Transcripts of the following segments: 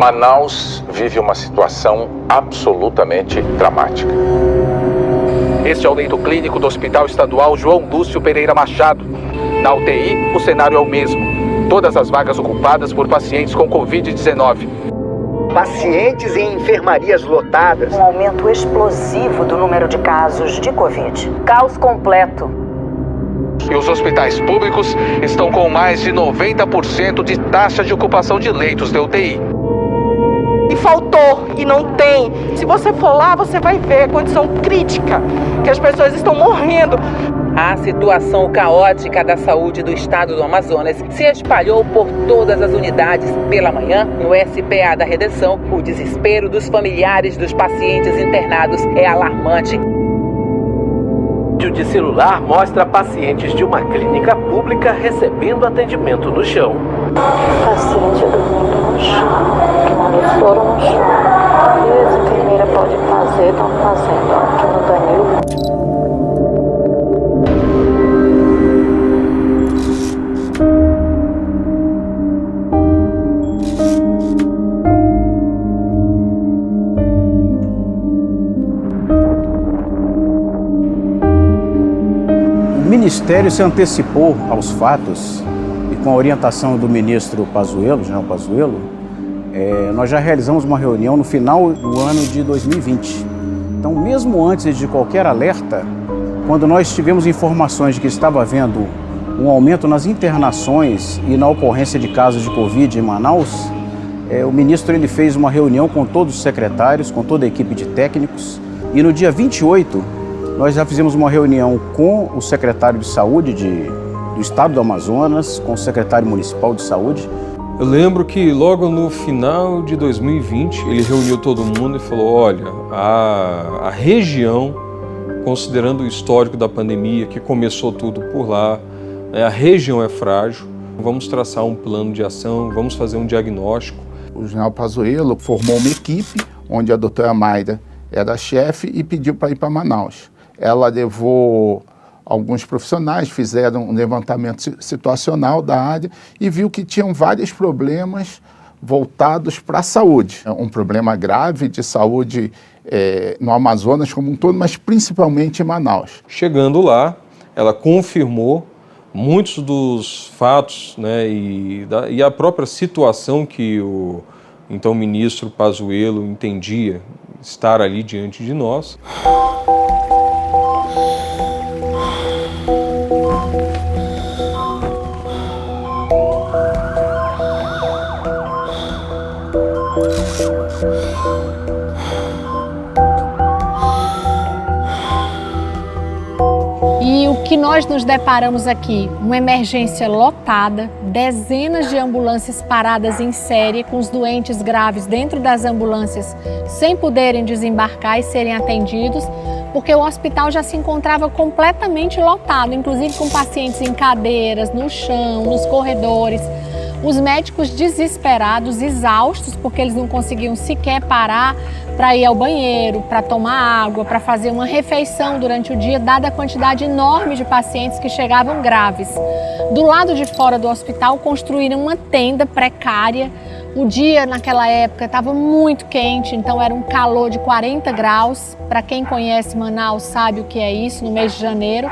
Manaus vive uma situação absolutamente dramática. Este é o leito clínico do Hospital Estadual João Lúcio Pereira Machado. Na UTI, o cenário é o mesmo. Todas as vagas ocupadas por pacientes com Covid-19. Pacientes em enfermarias lotadas. Um aumento explosivo do número de casos de Covid. Caos completo. E os hospitais públicos estão com mais de 90% de taxa de ocupação de leitos de UTI. E faltou, e não tem. Se você for lá, você vai ver a condição crítica, que as pessoas estão morrendo. A situação caótica da saúde do estado do Amazonas se espalhou por todas as unidades. Pela manhã, no SPA da Redenção, o desespero dos familiares dos pacientes internados é alarmante. O vídeo de celular mostra pacientes de uma clínica pública recebendo atendimento no chão. Paciente dormindo no chão, foram no chão. E a enfermeira pode fazer, estão fazendo aqui no Danilo. O Ministério se antecipou aos fatos e com a orientação do ministro Pazuello, general Pazuello, nós já realizamos uma reunião no final do ano de 2020. Então, mesmo antes de qualquer alerta, quando nós tivemos informações de que estava havendo um aumento nas internações e na ocorrência de casos de Covid em Manaus, o ministro ele fez uma reunião com todos os secretários, com toda a equipe de técnicos, e no dia 28, nós já fizemos uma reunião com o secretário de saúde do estado do Amazonas, com o secretário municipal de saúde. Eu lembro que logo no final de 2020, ele reuniu todo mundo e falou, olha, a região, considerando o histórico da pandemia, que começou tudo por lá, a região é frágil, vamos traçar um plano de ação, vamos fazer um diagnóstico. O general Pazuello formou uma equipe, onde a doutora Mayra era chefe e pediu para ir para Manaus. Ela levou alguns profissionais, fizeram um levantamento situacional da área e viu que tinham vários problemas voltados para a saúde. Um problema grave de saúde no Amazonas como um todo, mas principalmente em Manaus. Chegando lá, ela confirmou muitos dos fatos, né, e a própria situação que o então ministro Pazuello entendia estar ali diante de nós. E o que nós nos deparamos aqui? Uma emergência lotada, dezenas de ambulâncias paradas em série, com os doentes graves dentro das ambulâncias sem poderem desembarcar e serem atendidos, porque o hospital já se encontrava completamente lotado, inclusive com pacientes em cadeiras, no chão, nos corredores. Os médicos desesperados, exaustos, porque eles não conseguiam sequer parar para ir ao banheiro, para tomar água, para fazer uma refeição durante o dia, dada a quantidade enorme de pacientes que chegavam graves. Do lado de fora do hospital, construíram uma tenda precária. O dia, naquela época, estava muito quente, então era um calor de 40 graus. Para quem conhece Manaus sabe o que é isso, no mês de janeiro.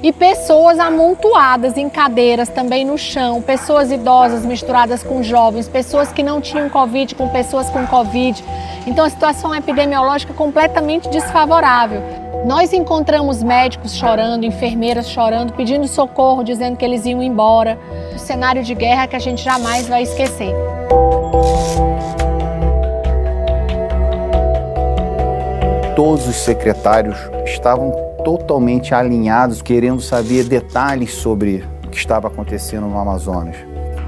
E pessoas amontoadas em cadeiras, também no chão, pessoas idosas misturadas com jovens, pessoas que não tinham Covid com pessoas com Covid. Então a situação epidemiológica é completamente desfavorável. Nós encontramos médicos chorando, enfermeiras chorando, pedindo socorro, dizendo que eles iam embora. Um cenário de guerra que a gente jamais vai esquecer. Todos os secretários estavam totalmente alinhados, querendo saber detalhes sobre o que estava acontecendo no Amazonas.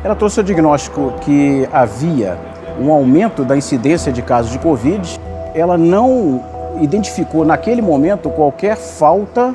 Ela trouxe o diagnóstico que havia um aumento da incidência de casos de Covid. Ela não identificou naquele momento qualquer falta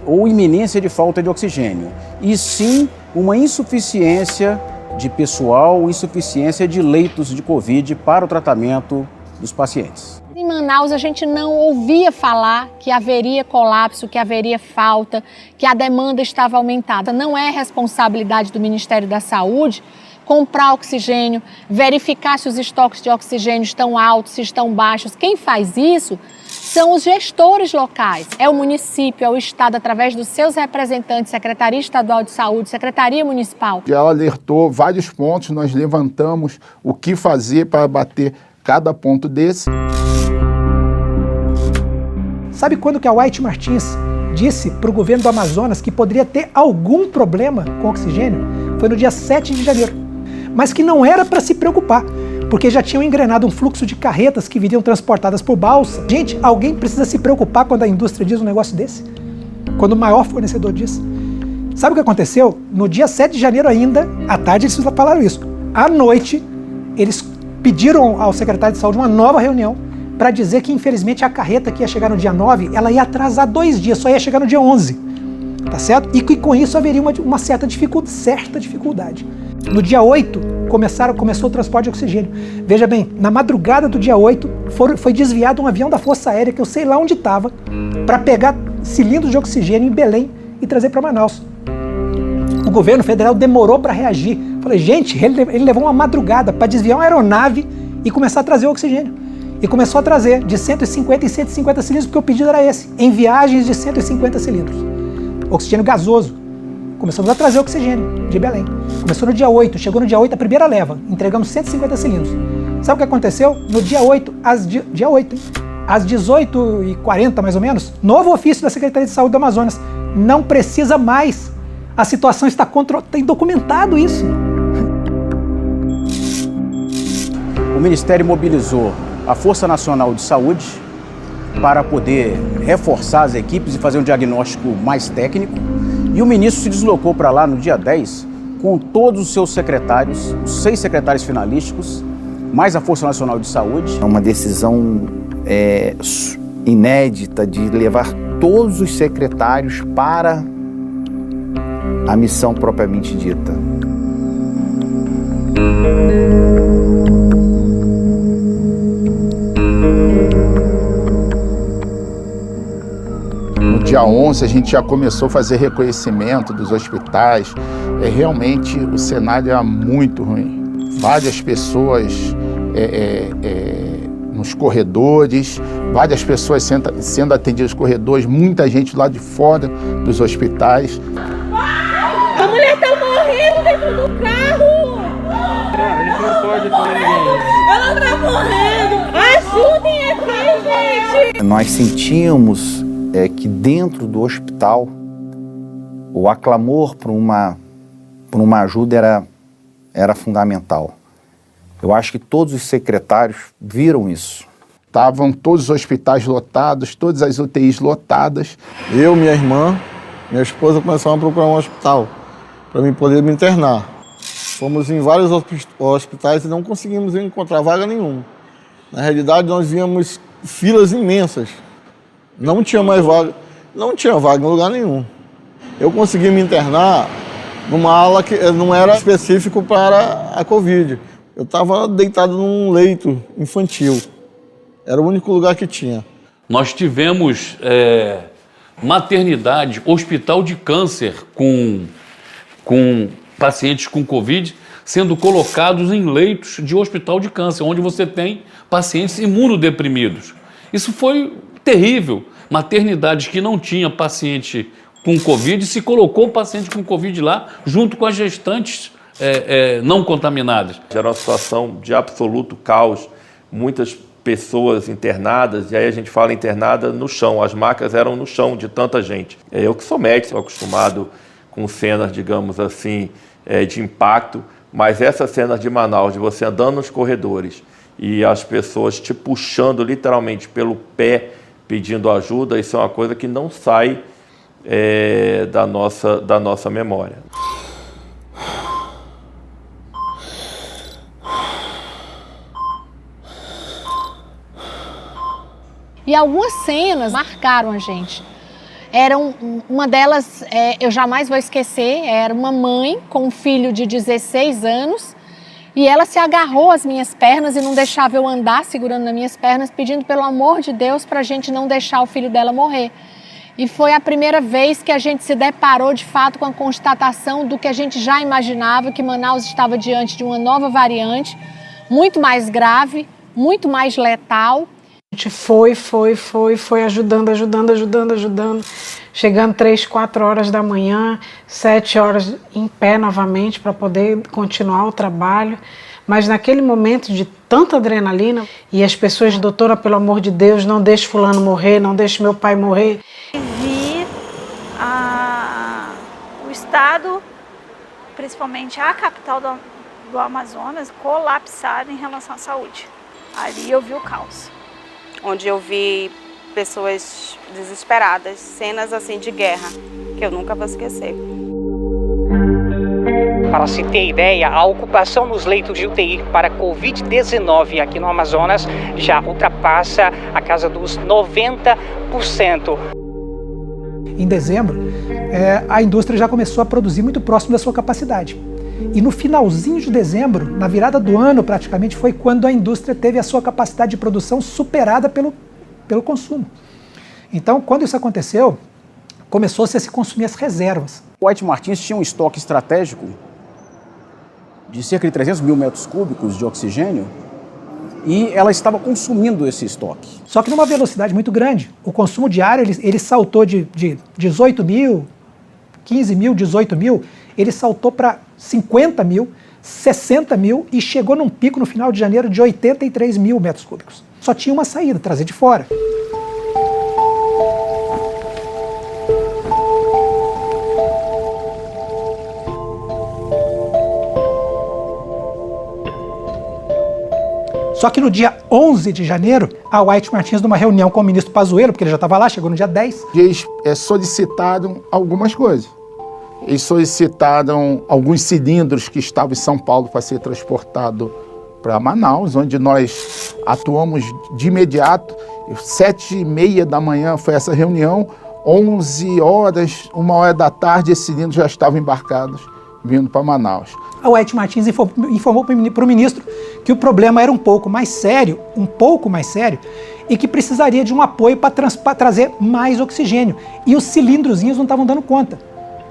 ou iminência de falta de oxigênio, e sim uma insuficiência de pessoal, insuficiência de leitos de Covid para o tratamento dos pacientes. Em Manaus, a gente não ouvia falar que haveria colapso, que haveria falta, que a demanda estava aumentada. Não é responsabilidade do Ministério da Saúde comprar oxigênio, verificar se os estoques de oxigênio estão altos, se estão baixos. Quem faz isso são os gestores locais. É o município, é o Estado, através dos seus representantes, Secretaria Estadual de Saúde, Secretaria Municipal. Ela alertou vários pontos, nós levantamos o que fazer para bater cada ponto desse. Sabe quando que a White Martins disse para o governo do Amazonas que poderia ter algum problema com oxigênio? Foi no dia 7 de janeiro. Mas que não era para se preocupar, porque já tinham engrenado um fluxo de carretas que viriam transportadas por balsa. Gente, alguém precisa se preocupar quando a indústria diz um negócio desse? Quando o maior fornecedor diz? Sabe o que aconteceu? No dia 7 de janeiro ainda, à tarde eles falaram isso. À noite, eles pediram ao secretário de saúde uma nova reunião para dizer que, infelizmente, a carreta que ia chegar no dia 9, ela ia atrasar 2 dias, só ia chegar no dia 11. Tá certo? E que com isso haveria uma certa dificuldade. No dia 8, começou o transporte de oxigênio. Veja bem, na madrugada do dia 8, foi desviado um avião da Força Aérea, que eu sei lá onde estava, para pegar cilindros de oxigênio em Belém e trazer para Manaus. O governo federal demorou para reagir. Falei, gente, ele levou uma madrugada para desviar uma aeronave e começar a trazer o oxigênio. E começou a trazer de 150 em 150 cilindros, porque o pedido era esse, em viagens de 150 cilindros. Oxigênio gasoso. Começamos a trazer oxigênio de Belém. Começou no dia 8, chegou no dia 8 a primeira leva, entregamos 150 cilindros. Sabe o que aconteceu? No dia 8, às 18h40 mais ou menos, novo ofício da Secretaria de Saúde do Amazonas. Não precisa mais. A situação está tem documentado isso. O Ministério mobilizou a Força Nacional de Saúde para poder reforçar as equipes e fazer um diagnóstico mais técnico. E o ministro se deslocou para lá no dia 10 com todos os seus secretários, os 6 secretários finalísticos, mais a Força Nacional de Saúde. É uma decisão inédita de levar todos os secretários para a missão propriamente dita. No dia 11, a gente já começou a fazer reconhecimento dos hospitais. Realmente, o cenário é muito ruim. Várias pessoas nos corredores, várias pessoas sendo atendidas nos corredores, muita gente lá de fora dos hospitais. A mulher tá morrendo dentro do carro! A gente não pode com ninguém. Ela tá morrendo! Ajudem aqui, gente! Nós sentimos que dentro do hospital o aclamor por uma ajuda era fundamental. Eu acho que todos os secretários viram isso. Estavam todos os hospitais lotados, todas as UTIs lotadas. Eu, minha irmã, minha esposa começaram a procurar um hospital para mim poder me internar. Fomos em vários hospitais e não conseguimos encontrar vaga nenhuma. Na realidade, nós víamos filas imensas. Não tinha mais vaga, não tinha vaga em lugar nenhum. Eu consegui me internar numa ala que não era específico para a Covid. Eu estava deitado num leito infantil. Era o único lugar que tinha. Nós tivemos maternidade, hospital de câncer com pacientes com Covid sendo colocados em leitos de hospital de câncer, onde você tem pacientes imunodeprimidos. Isso foi terrível. Maternidades que não tinha paciente com Covid, se colocou o paciente com Covid lá, junto com as gestantes não contaminadas. Era uma situação de absoluto caos, muitas pessoas internadas, e aí a gente fala internada no chão, as macas eram no chão de tanta gente. Eu que sou médico, sou acostumado com cenas, digamos assim, de impacto, mas essas cenas de Manaus, de você andando nos corredores e as pessoas te puxando literalmente pelo pé, pedindo ajuda, isso é uma coisa que não sai da nossa memória. E algumas cenas marcaram a gente. Uma delas, eu jamais vou esquecer, era uma mãe com um filho de 16 anos e ela se agarrou às minhas pernas e não deixava eu andar segurando nas minhas pernas, pedindo pelo amor de Deus para a gente não deixar o filho dela morrer. E foi a primeira vez que a gente se deparou de fato com a constatação do que a gente já imaginava, que Manaus estava diante de uma nova variante, muito mais grave, muito mais letal. A gente foi ajudando. Chegando 3, 4 horas da manhã, 7 horas em pé novamente para poder continuar o trabalho. Mas naquele momento de tanta adrenalina, e as pessoas, doutora, pelo amor de Deus, não deixe fulano morrer, não deixe meu pai morrer. Vi o estado, principalmente a capital do Amazonas, colapsada em relação à saúde. Ali eu vi o caos. Onde eu vi pessoas desesperadas, cenas assim de guerra, que eu nunca vou esquecer. Para se ter ideia, a ocupação nos leitos de UTI para Covid-19 aqui no Amazonas já ultrapassa a casa dos 90%. Em dezembro, a indústria já começou a produzir muito próximo da sua capacidade. E no finalzinho de dezembro, na virada do ano praticamente, foi quando a indústria teve a sua capacidade de produção superada pelo consumo. Então, quando isso aconteceu, começou-se a se consumir as reservas. O White Martins tinha um estoque estratégico de cerca de 300 mil metros cúbicos de oxigênio e ela estava consumindo esse estoque. Só que numa velocidade muito grande. O consumo diário ele saltou de 18 mil, 15 mil, 18 mil, ele saltou para 50 mil, 60 mil e chegou num pico no final de janeiro de 83 mil metros cúbicos. Só tinha uma saída, trazer de fora. Só que no dia 11 de janeiro, a White Martins, numa reunião com o ministro Pazuello, porque ele já estava lá, chegou no dia 10. Eles solicitaram algumas coisas. Eles solicitaram alguns cilindros que estavam em São Paulo para ser transportado para Manaus, onde nós atuamos de imediato. 7h30 da manhã foi essa reunião, 11 horas, 1h da tarde, esses cilindros já estavam embarcados, vindo para Manaus. A White Martins informou para o ministro que o problema era um pouco mais sério, e que precisaria de um apoio para trazer mais oxigênio. E os cilindrozinhos não estavam dando conta.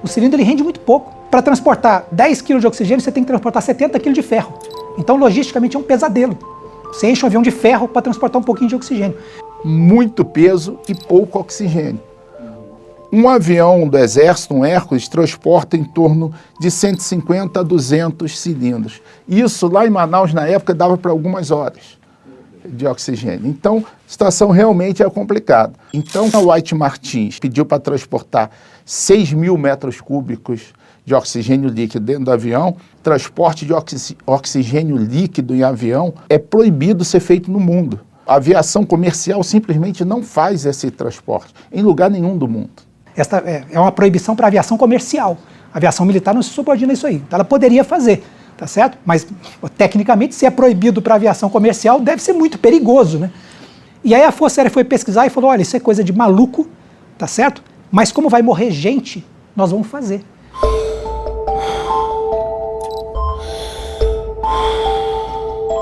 O cilindro ele rende muito pouco. Para transportar 10 kg de oxigênio, você tem que transportar 70 kg de ferro. Então, logisticamente, é um pesadelo. Você enche um avião de ferro para transportar um pouquinho de oxigênio. Muito peso e pouco oxigênio. Um avião do Exército, um Hércules, transporta em torno de 150 a 200 cilindros. Isso lá em Manaus, na época, dava para algumas horas de oxigênio. Então, a situação realmente é complicada. Então, a White Martins pediu para transportar 6 mil metros cúbicos de oxigênio líquido dentro do avião. Transporte de oxigênio líquido em avião é proibido ser feito no mundo. A aviação comercial simplesmente não faz esse transporte em lugar nenhum do mundo. Esta é uma proibição para a aviação comercial. A aviação militar não se subordina a isso aí. Então ela poderia fazer, tá certo? Mas, tecnicamente, se é proibido para a aviação comercial, deve ser muito perigoso, né? E aí a Força Aérea foi pesquisar e falou, olha, isso é coisa de maluco, tá certo? Mas como vai morrer gente, nós vamos fazer.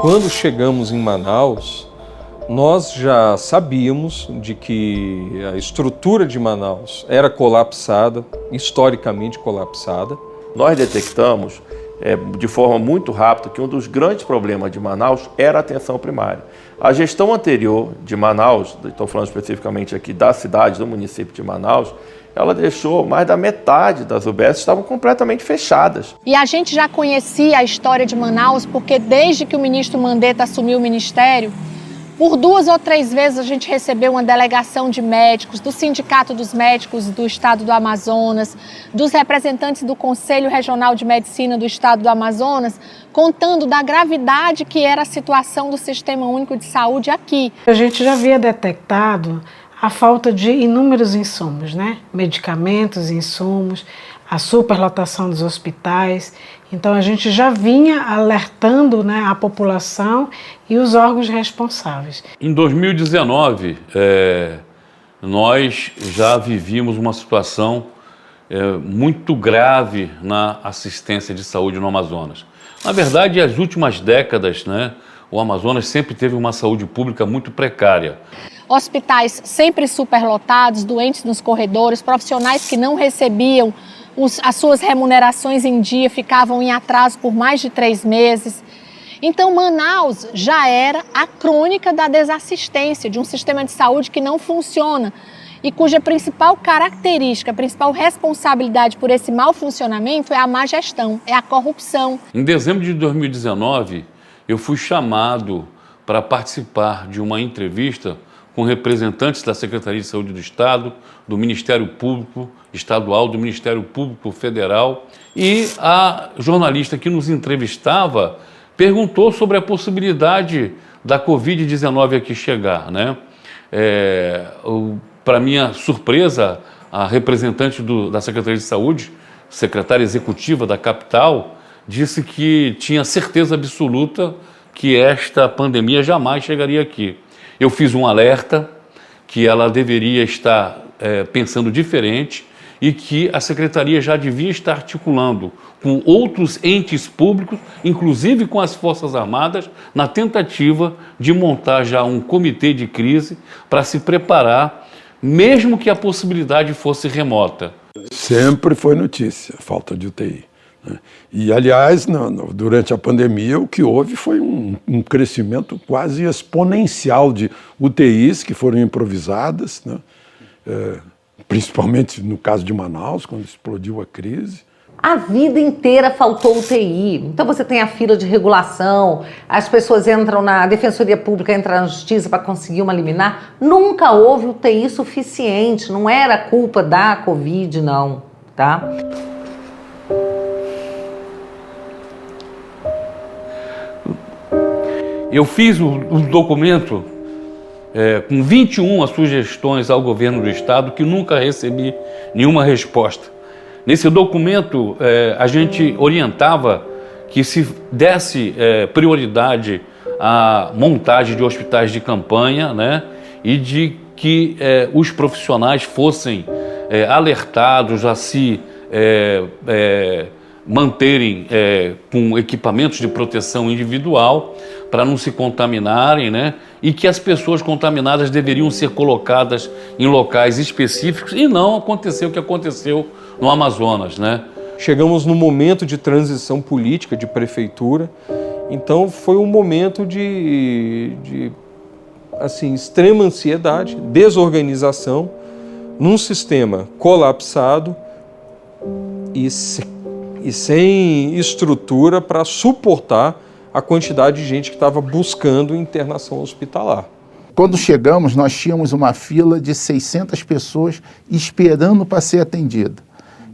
Quando chegamos em Manaus, nós já sabíamos de que a estrutura de Manaus era colapsada, historicamente colapsada. Nós detectamos de forma muito rápida que um dos grandes problemas de Manaus era a atenção primária. A gestão anterior de Manaus, estou falando especificamente aqui da cidade, do município de Manaus, ela deixou mais da metade das UBS estavam completamente fechadas. E a gente já conhecia a história de Manaus porque desde que o ministro Mandetta assumiu o ministério, por 2 ou 3 vezes a gente recebeu uma delegação de médicos, do Sindicato dos Médicos do Estado do Amazonas, dos representantes do Conselho Regional de Medicina do Estado do Amazonas, contando da gravidade que era a situação do Sistema Único de Saúde aqui. A gente já havia detectado a falta de inúmeros insumos, né? Medicamentos, insumos, a superlotação dos hospitais. Então a gente já vinha alertando, né, a população e os órgãos responsáveis. Em 2019, nós já vivíamos uma situação muito grave na assistência de saúde no Amazonas. Na verdade, as últimas décadas, né, o Amazonas sempre teve uma saúde pública muito precária. hospitais sempre superlotados, doentes nos corredores, profissionais que não recebiam as suas remunerações em dia, ficavam em atraso por mais de 3 meses. Então, Manaus já era a crônica da desassistência, de um sistema de saúde que não funciona e cuja principal característica, a principal responsabilidade por esse mau funcionamento é a má gestão, é a corrupção. Em dezembro de 2019, eu fui chamado para participar de uma entrevista com representantes da Secretaria de Saúde do Estado, do Ministério Público Estadual, do Ministério Público Federal, e a jornalista que nos entrevistava perguntou sobre a possibilidade da Covid-19 aqui chegar, né? Para minha surpresa, a representante da Secretaria de Saúde, secretária executiva da capital, disse que tinha certeza absoluta que esta pandemia jamais chegaria aqui. Eu fiz um alerta que ela deveria estar pensando diferente e que a Secretaria já devia estar articulando com outros entes públicos, inclusive com as Forças Armadas, na tentativa de montar já um comitê de crise para se preparar, mesmo que a possibilidade fosse remota. Sempre foi notícia, a falta de UTI. Né? E, aliás, durante a pandemia, o que houve foi um crescimento quase exponencial de UTIs que foram improvisadas, né? Principalmente no caso de Manaus, quando explodiu a crise. A vida inteira faltou UTI. Então você tem a fila de regulação, as pessoas entram na Defensoria Pública, entram na Justiça para conseguir uma liminar. Nunca houve UTI suficiente, não era culpa da Covid, não, tá? Eu fiz um documento com 21 sugestões ao governo do Estado que nunca recebi nenhuma resposta. Nesse documento, a gente orientava que se desse prioridade à montagem de hospitais de campanha, né, e de que os profissionais fossem alertados a se manterem com equipamentos de proteção individual para não se contaminarem, né? E que as pessoas contaminadas deveriam ser colocadas em locais específicos e não aconteceu o que aconteceu no Amazonas, né? Chegamos num momento de transição política de prefeitura, então foi um momento de assim, extrema ansiedade, desorganização, num sistema colapsado e sem estrutura para suportar a quantidade de gente que estava buscando internação hospitalar. Quando chegamos, nós tínhamos uma fila de 600 pessoas esperando para ser atendida.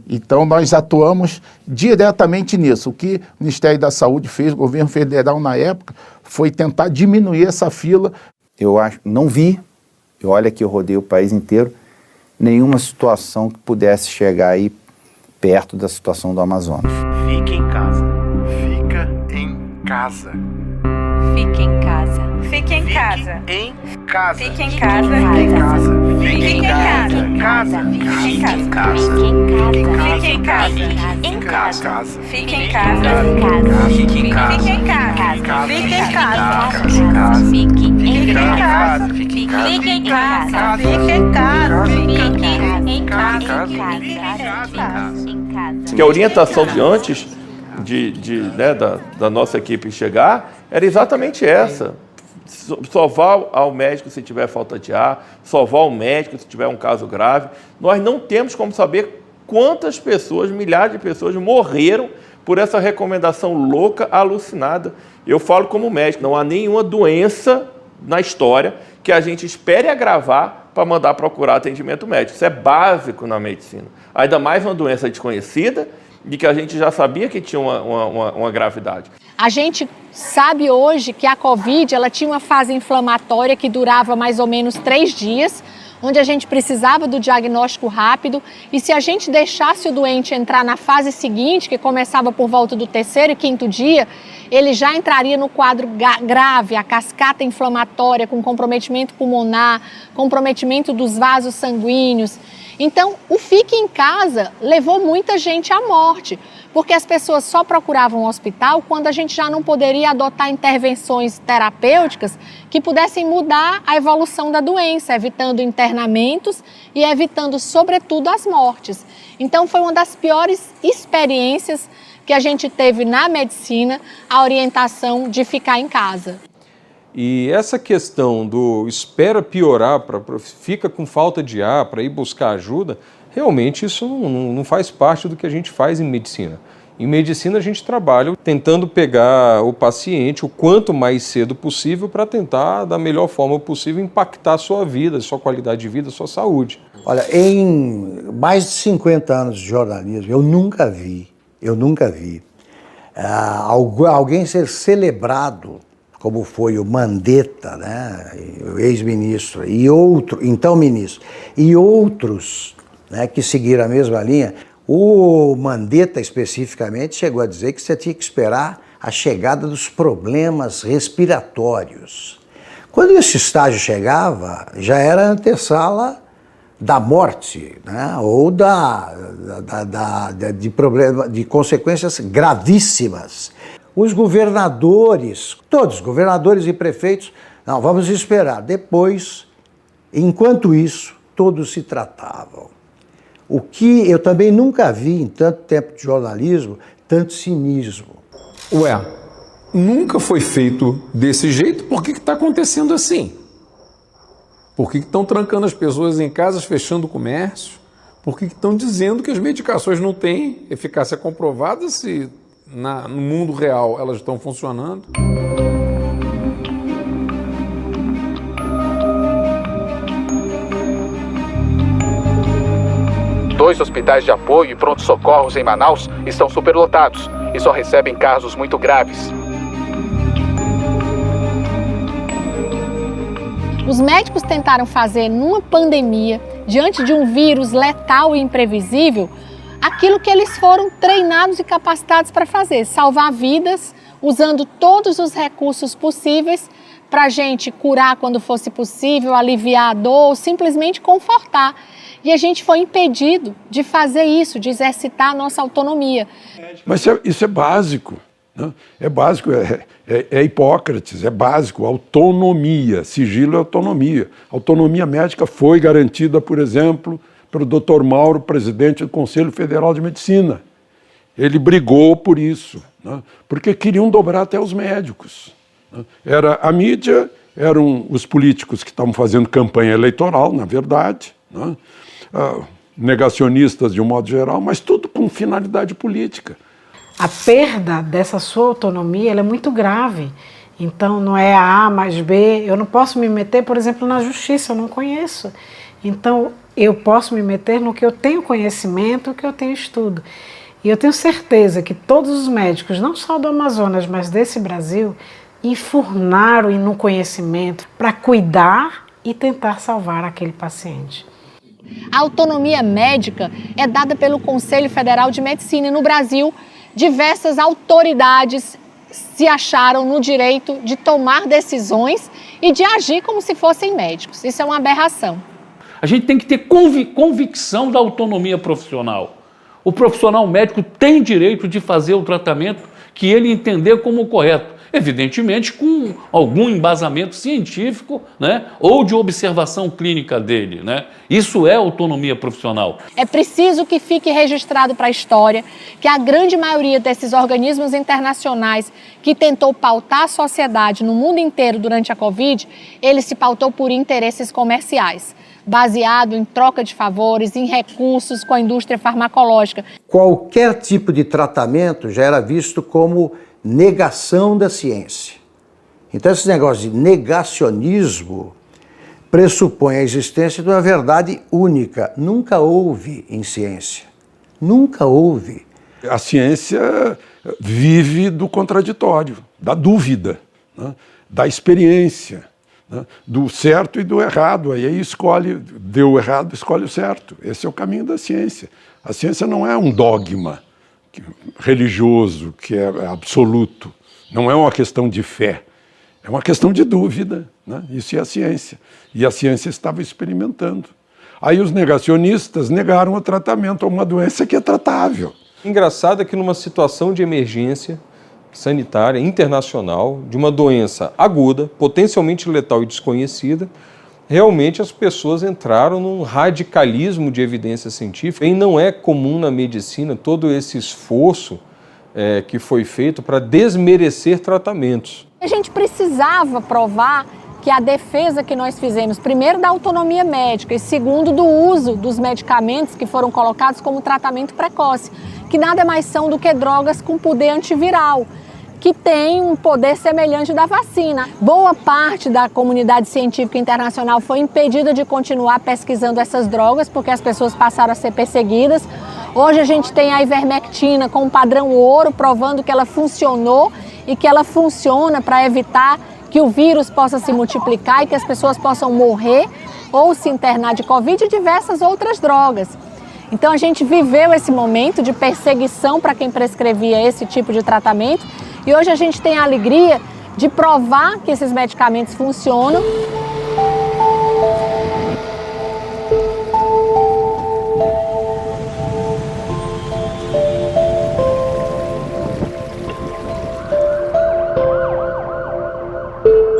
Então, nós atuamos diretamente nisso. O que o Ministério da Saúde fez, o governo federal na época, foi tentar diminuir essa fila. Eu não vi, olha que eu rodei o país inteiro, nenhuma situação que pudesse chegar aí perto da situação do Amazonas. Fique em casa. Fica em casa. Fique em casa. Fique em casa. Em casa. Fique em casa. Fique em casa. Casa. Fique em casa. Fique em casa. Em casa. Fique Fique em casa. em casa. Fique em casa. Fique em casa. Fique em Fique casa. em casa. Fique em casa. casa. Fique em casa. Fique em casa. Fique em casa. Fique em casa. Que a orientação de antes da nossa equipe chegar era exatamente essa. Só vá ao médico se tiver falta de ar, só vá ao médico se tiver um caso grave. Nós não temos como saber quantas pessoas, milhares de pessoas morreram por essa recomendação louca, alucinada. Eu falo como médico, não há nenhuma doença na história que a gente espere agravar para mandar procurar atendimento médico. Isso é básico na medicina. Ainda mais uma doença desconhecida e que a gente já sabia que tinha uma gravidade. A gente sabe hoje que a Covid ela tinha uma fase inflamatória que durava mais ou menos 3 dias, onde a gente precisava do diagnóstico rápido, e se a gente deixasse o doente entrar na fase seguinte, que começava por volta do 3º e 5º dia, ele já entraria no quadro grave, a cascata inflamatória, com comprometimento pulmonar, comprometimento dos vasos sanguíneos. Então, o fique em casa levou muita gente à morte, porque as pessoas só procuravam o hospital quando a gente já não poderia adotar intervenções terapêuticas que pudessem mudar a evolução da doença, evitando internamentos e evitando, sobretudo, as mortes. Então, foi uma das piores experiências que a gente teve na medicina, a orientação de ficar em casa. E essa questão do espera piorar, fica com falta de ar para ir buscar ajuda, realmente isso não faz parte do que a gente faz em medicina. Em medicina a gente trabalha tentando pegar o paciente o quanto mais cedo possível para tentar, da melhor forma possível, impactar a sua vida, a sua qualidade de vida, a sua saúde. Olha, em mais de 50 anos de jornalismo, eu nunca vi alguém ser celebrado como foi o Mandetta, né, o ex-ministro, então ministro, e outros, né, que seguiram a mesma linha. O Mandetta, especificamente, chegou a dizer que você tinha que esperar a chegada dos problemas respiratórios. Quando esse estágio chegava, já era a antessala da morte, né, ou de consequências gravíssimas. Os governadores, todos, governadores e prefeitos, não, vamos esperar. Depois, enquanto isso, todos se tratavam. O que eu também nunca vi em tanto tempo de jornalismo, tanto cinismo. Ué, nunca foi feito desse jeito, por que está acontecendo assim? Por que estão trancando as pessoas em casas, fechando o comércio? Por que estão dizendo que as medicações não têm eficácia comprovada se no mundo real elas estão funcionando? Dois hospitais de apoio e pronto-socorros em Manaus estão superlotados e só recebem casos muito graves. Os médicos tentaram fazer, numa pandemia, diante de um vírus letal e imprevisível, aquilo que eles foram treinados e capacitados para fazer, salvar vidas, usando todos os recursos possíveis para a gente curar quando fosse possível, aliviar a dor ou simplesmente confortar. E a gente foi impedido de fazer isso, de exercitar a nossa autonomia. Mas isso é básico, né? É básico, é Hipócrates, é básico, autonomia, sigilo é autonomia. A autonomia médica foi garantida, por exemplo, pelo Dr. Mauro, presidente do Conselho Federal de Medicina. Ele brigou por isso, né? Porque queriam dobrar até os médicos, né? Era a mídia, eram os políticos que estavam fazendo campanha eleitoral, na verdade, né? Negacionistas de um modo geral, mas tudo com finalidade política. A perda dessa sua autonomia ela é muito grave. Então não é A mais B, eu não posso me meter, por exemplo, na justiça, eu não conheço. Então eu posso me meter no que eu tenho conhecimento, no que eu tenho estudo. E eu tenho certeza que todos os médicos, não só do Amazonas, mas desse Brasil, enfurnaram no conhecimento para cuidar e tentar salvar aquele paciente. A autonomia médica é dada pelo Conselho Federal de Medicina e no Brasil, diversas autoridades se acharam no direito de tomar decisões e de agir como se fossem médicos. Isso é uma aberração. A gente tem que ter convicção da autonomia profissional. O profissional médico tem direito de fazer o tratamento que ele entender como correto. Evidentemente com algum embasamento científico, né, ou de observação clínica dele, né? Isso é autonomia profissional. É preciso que fique registrado para a história que a grande maioria desses organismos internacionais que tentou pautar a sociedade no mundo inteiro durante a Covid, ele se pautou por interesses comerciais, baseado em troca de favores, em recursos com a indústria farmacológica. Qualquer tipo de tratamento já era visto como negação da ciência. Então esse negócio de negacionismo pressupõe a existência de uma verdade única. Nunca houve em ciência. Nunca houve. A ciência vive do contraditório, da dúvida, né? Da experiência, né? Do certo e do errado. Aí escolhe, deu errado, escolhe o certo. Esse é o caminho da ciência. A ciência não é um dogma religioso, que é absoluto. Não é uma questão de fé, é uma questão de dúvida, né? Isso é a ciência. E a ciência estava experimentando. Aí os negacionistas negaram o tratamento a uma doença que é tratável. Engraçado é que numa situação de emergência sanitária internacional, de uma doença aguda, potencialmente letal e desconhecida, realmente as pessoas entraram num radicalismo de evidência científica. E não é comum na medicina todo esse esforço que foi feito para desmerecer tratamentos. A gente precisava provar que a defesa que nós fizemos, primeiro da autonomia médica e segundo do uso dos medicamentos que foram colocados como tratamento precoce, que nada mais são do que drogas com poder antiviral, que tem um poder semelhante da vacina. Boa parte da comunidade científica internacional foi impedida de continuar pesquisando essas drogas porque as pessoas passaram a ser perseguidas. Hoje a gente tem a ivermectina com um padrão ouro, provando que ela funcionou e que ela funciona para evitar que o vírus possa se multiplicar e que as pessoas possam morrer ou se internar de Covid e diversas outras drogas. Então a gente viveu esse momento de perseguição para quem prescrevia esse tipo de tratamento e hoje a gente tem a alegria de provar que esses medicamentos funcionam.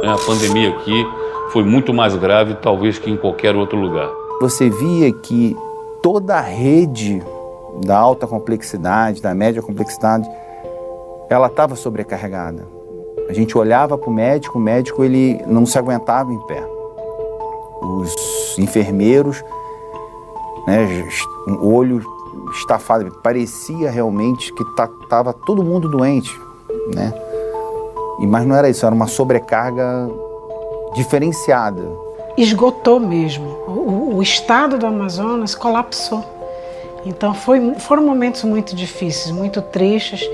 A pandemia aqui foi muito mais grave, talvez, que em qualquer outro lugar. Você via que toda a rede da alta complexidade, da média complexidade, ela estava sobrecarregada. A gente olhava para o médico ele não se aguentava em pé. Os enfermeiros, né, o olho estafado, parecia realmente que estava todo mundo doente, né? Mas não era isso, era uma sobrecarga diferenciada. Esgotou mesmo. O estado do Amazonas colapsou. Então foram momentos muito difíceis, muito tristes.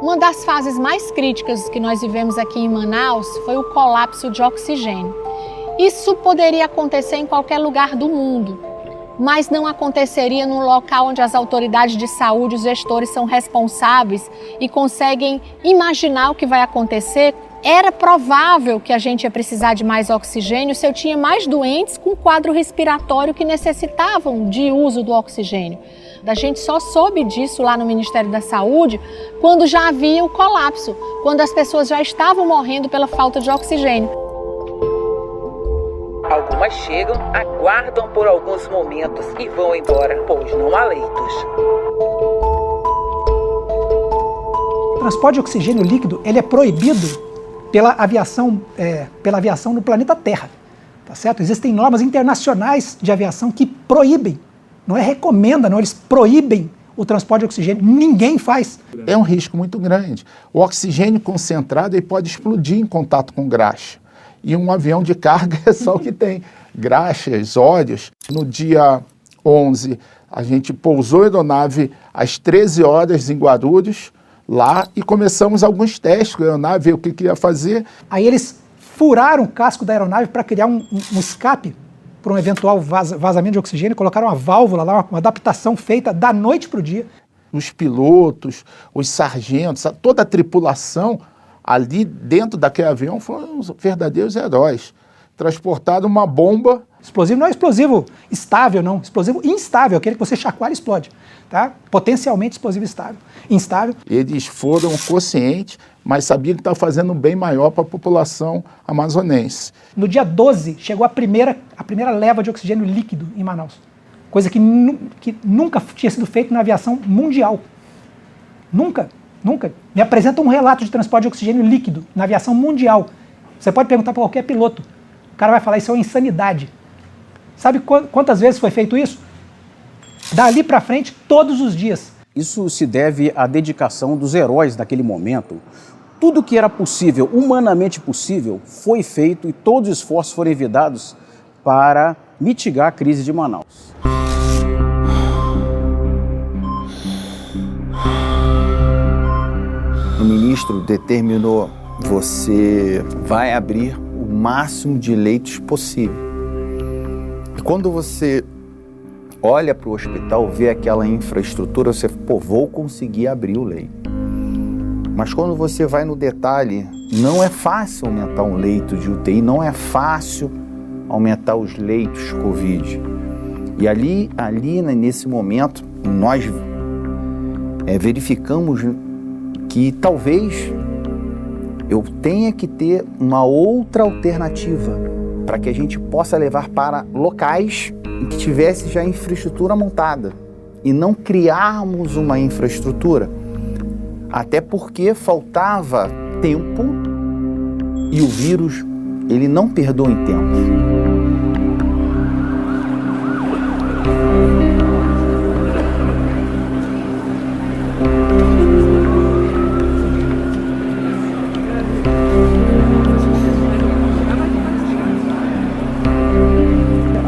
Uma das fases mais críticas que nós vivemos aqui em Manaus foi o colapso de oxigênio. Isso poderia acontecer em qualquer lugar do mundo, mas não aconteceria no local onde as autoridades de saúde, os gestores são responsáveis e conseguem imaginar o que vai acontecer. Era provável que a gente ia precisar de mais oxigênio se eu tinha mais doentes com quadro respiratório que necessitavam de uso do oxigênio. A gente só soube disso lá no Ministério da Saúde quando já havia o colapso, quando as pessoas já estavam morrendo pela falta de oxigênio. Algumas chegam, aguardam por alguns momentos e vão embora, pois não há leitos. O transporte de oxigênio líquido ele é proibido pela aviação no planeta Terra, tá certo? Existem normas internacionais de aviação que proíbem, não é recomenda, não, eles proíbem o transporte de oxigênio. Ninguém faz. É um risco muito grande. O oxigênio concentrado ele pode explodir em contato com graxa. E um avião de carga é só o que tem graxas, óleos. No dia 11, a gente pousou a aeronave às 13 horas em Guarulhos, lá, e começamos alguns testes com a aeronave, ver o que ia fazer. Aí eles furaram o casco da aeronave para criar um escape para um eventual vazamento de oxigênio, colocaram uma válvula lá, uma adaptação feita da noite para o dia. Os pilotos, os sargentos, toda a tripulação ali dentro daquele avião foram os verdadeiros heróis. Transportaram uma bomba. Explosivo não é explosivo estável, não. Explosivo instável, aquele que você chacoalha e explode. Tá? Potencialmente explosivo instável. Eles foram conscientes, mas sabiam que estavam fazendo um bem maior para a população amazonense. No dia 12, chegou a primeira leva de oxigênio líquido em Manaus. Coisa que nunca tinha sido feita na aviação mundial. Nunca. Me apresenta um relato de transporte de oxigênio líquido na aviação mundial. Você pode perguntar para qualquer piloto. O cara vai falar, isso é uma insanidade. Sabe quantas vezes foi feito isso? Dali para frente, todos os dias. Isso se deve à dedicação dos heróis daquele momento. Tudo que era possível, humanamente possível, foi feito e todos os esforços foram envidados para mitigar a crise de Manaus. O ministro determinou: você vai abrir o máximo de leitos possível. E quando você olha para o hospital, vê aquela infraestrutura, você, vou conseguir abrir o leito. Mas quando você vai no detalhe, não é fácil aumentar um leito de UTI, não é fácil aumentar os leitos Covid. E ali nesse momento, nós verificamos que talvez eu tenha que ter uma outra alternativa para que a gente possa levar para locais em que tivesse já infraestrutura montada e não criarmos uma infraestrutura, até porque faltava tempo e o vírus, ele não perdoa em tempo.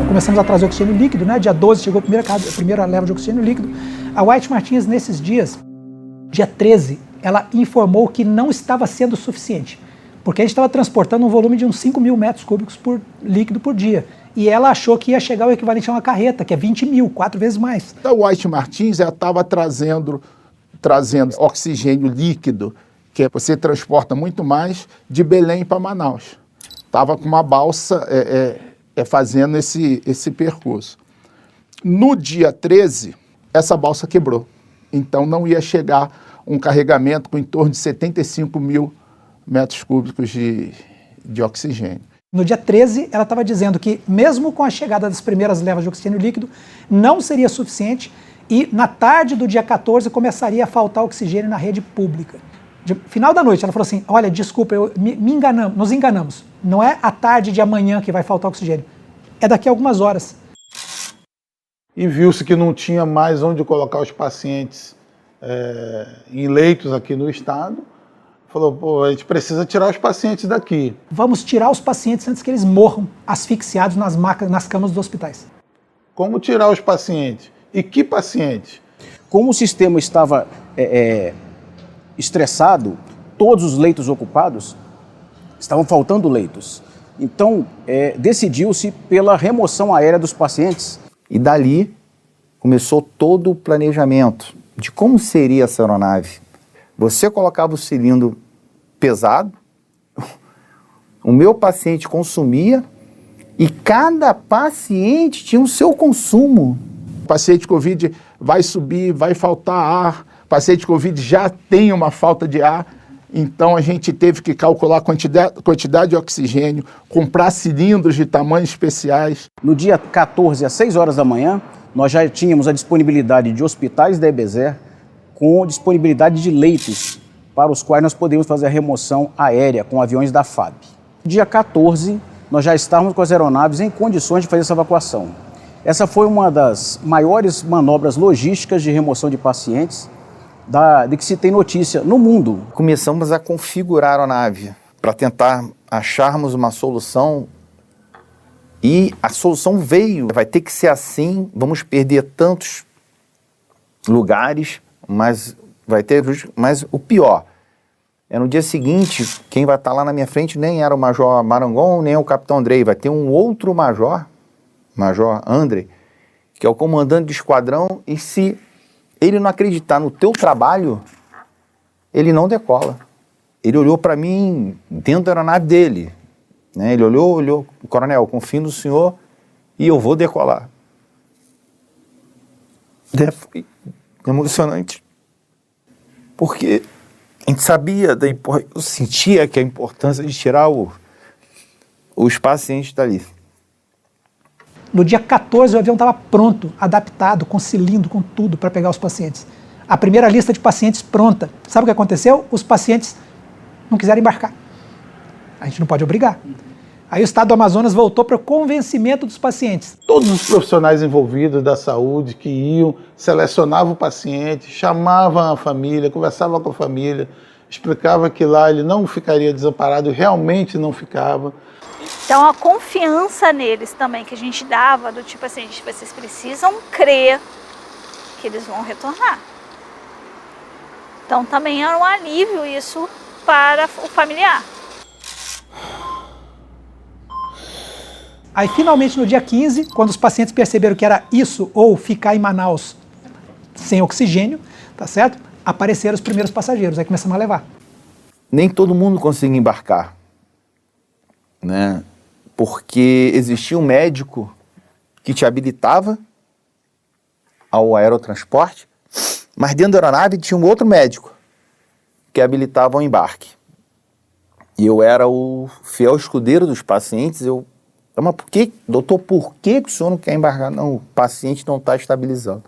Começamos a trazer oxigênio líquido, né? Dia 12 chegou a primeira leva de oxigênio líquido. A White Martins, nesses dias, dia 13, ela informou que não estava sendo suficiente, porque a gente estava transportando um volume de uns 5 mil metros cúbicos por líquido por dia. E ela achou que ia chegar o equivalente a uma carreta, que é 20 mil, 4 vezes mais. A White Martins estava trazendo oxigênio líquido, que você transporta muito mais, de Belém para Manaus. Estava com uma balsa fazendo esse percurso. No dia 13, essa balsa quebrou. Então não ia chegar um carregamento com em torno de 75 mil metros cúbicos de oxigênio. No dia 13, ela estava dizendo que, mesmo com a chegada das primeiras levas de oxigênio líquido, não seria suficiente e, na tarde do dia 14, começaria a faltar oxigênio na rede pública. No final da noite, ela falou assim, olha, desculpa, nos enganamos. Não é à tarde de amanhã que vai faltar oxigênio, é daqui a algumas horas. E viu-se que não tinha mais onde colocar os pacientes em leitos aqui no estado. Falou, pô, a gente precisa tirar os pacientes daqui. Vamos tirar os pacientes antes que eles morram asfixiados nas camas dos hospitais. Como tirar os pacientes? E que pacientes? Como o sistema estava estressado, todos os leitos ocupados, estavam faltando leitos. Então, decidiu-se pela remoção aérea dos pacientes. E dali começou todo o planejamento de como seria essa aeronave. Você colocava o cilindro pesado, o meu paciente consumia e cada paciente tinha o seu consumo. O paciente Covid vai subir, vai faltar ar, o paciente Covid já tem uma falta de ar, então a gente teve que calcular a quantidade de oxigênio, comprar cilindros de tamanhos especiais. No dia 14, às 6 horas da manhã, nós já tínhamos a disponibilidade de hospitais da EBSER com disponibilidade de leitos para os quais nós podemos fazer a remoção aérea com aviões da FAB. Dia 14, nós já estávamos com as aeronaves em condições de fazer essa evacuação. Essa foi uma das maiores manobras logísticas de remoção de pacientes de que se tem notícia no mundo. Começamos a configurar a aeronave para tentar acharmos uma solução e a solução veio. Vai ter que ser assim, vamos perder tantos lugares, mas o pior é no dia seguinte, quem vai estar lá na minha frente nem era o Major Marangon, nem o Capitão Andrei, vai ter um outro Major Andrei, que é o comandante do esquadrão, e se ele não acreditar no teu trabalho, ele não decola. Ele olhou para mim dentro da aeronave dele, né? Ele olhou, coronel, confio no senhor e eu vou decolar. Foi emocionante, porque a gente sabia eu sentia que a importância de tirar os pacientes dali. No dia 14, o avião estava pronto, adaptado, com cilindro, com tudo, para pegar os pacientes. A primeira lista de pacientes pronta. Sabe o que aconteceu? Os pacientes não quiseram embarcar. A gente não pode obrigar. Aí o Estado do Amazonas voltou para o convencimento dos pacientes. Todos os profissionais envolvidos da saúde que iam, selecionavam o paciente, chamavam a família, conversavam com a família, explicavam que lá ele não ficaria desamparado, realmente não ficava. Então a confiança neles também que a gente dava, do tipo assim, vocês precisam crer que eles vão retornar. Então também era um alívio isso para o familiar. Aí finalmente no dia 15, quando os pacientes perceberam que era isso ou ficar em Manaus sem oxigênio, tá certo? Apareceram os primeiros passageiros, aí começamos a levar. Nem todo mundo conseguia embarcar, né? Porque existia um médico que te habilitava ao aerotransporte, mas dentro da aeronave tinha um outro médico que habilitava o embarque. E eu era o fiel escudeiro dos pacientes. Mas por que, doutor, por que o senhor não quer embarcar? Não, o paciente não está estabilizando.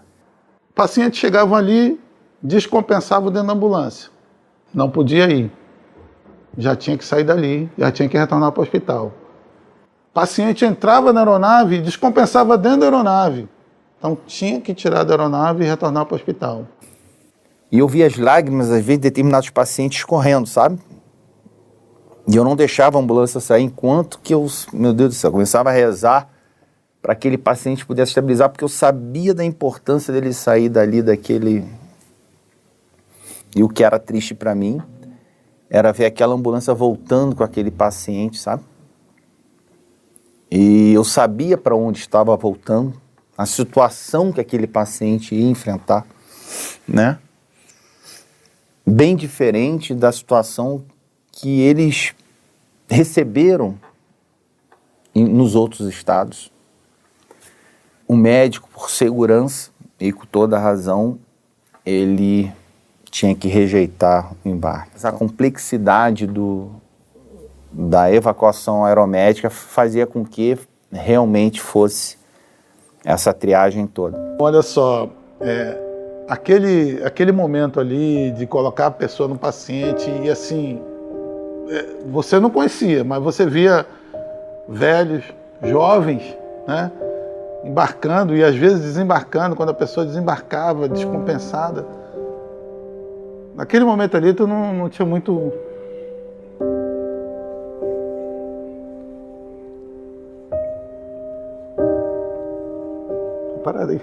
Pacientes chegavam ali, descompensavam dentro da ambulância. Não podia ir. Já tinha que sair dali, já tinha que retornar para o hospital. Paciente entrava na aeronave e descompensava dentro da aeronave. Então tinha que tirar da aeronave e retornar para o hospital. E eu via as lágrimas, às vezes, de determinados pacientes correndo, sabe? E eu não deixava a ambulância sair enquanto que eu, meu Deus do céu, começava a rezar para que aquele paciente pudesse estabilizar, porque eu sabia da importância dele sair dali, daquele... E o que era triste para mim era ver aquela ambulância voltando com aquele paciente, sabe? E eu sabia para onde estava voltando, a situação que aquele paciente ia enfrentar, né? Bem diferente da situação que eles receberam nos outros estados. O médico, por segurança e com toda a razão, ele tinha que rejeitar o embarque. A complexidade da evacuação aeromédica fazia com que realmente fosse essa triagem toda. Olha só, aquele momento ali de colocar a pessoa no paciente e assim, você não conhecia, mas você via velhos, jovens, né, embarcando e às vezes desembarcando, quando a pessoa desembarcava descompensada. Naquele momento ali tu não tinha muito... Parada aí.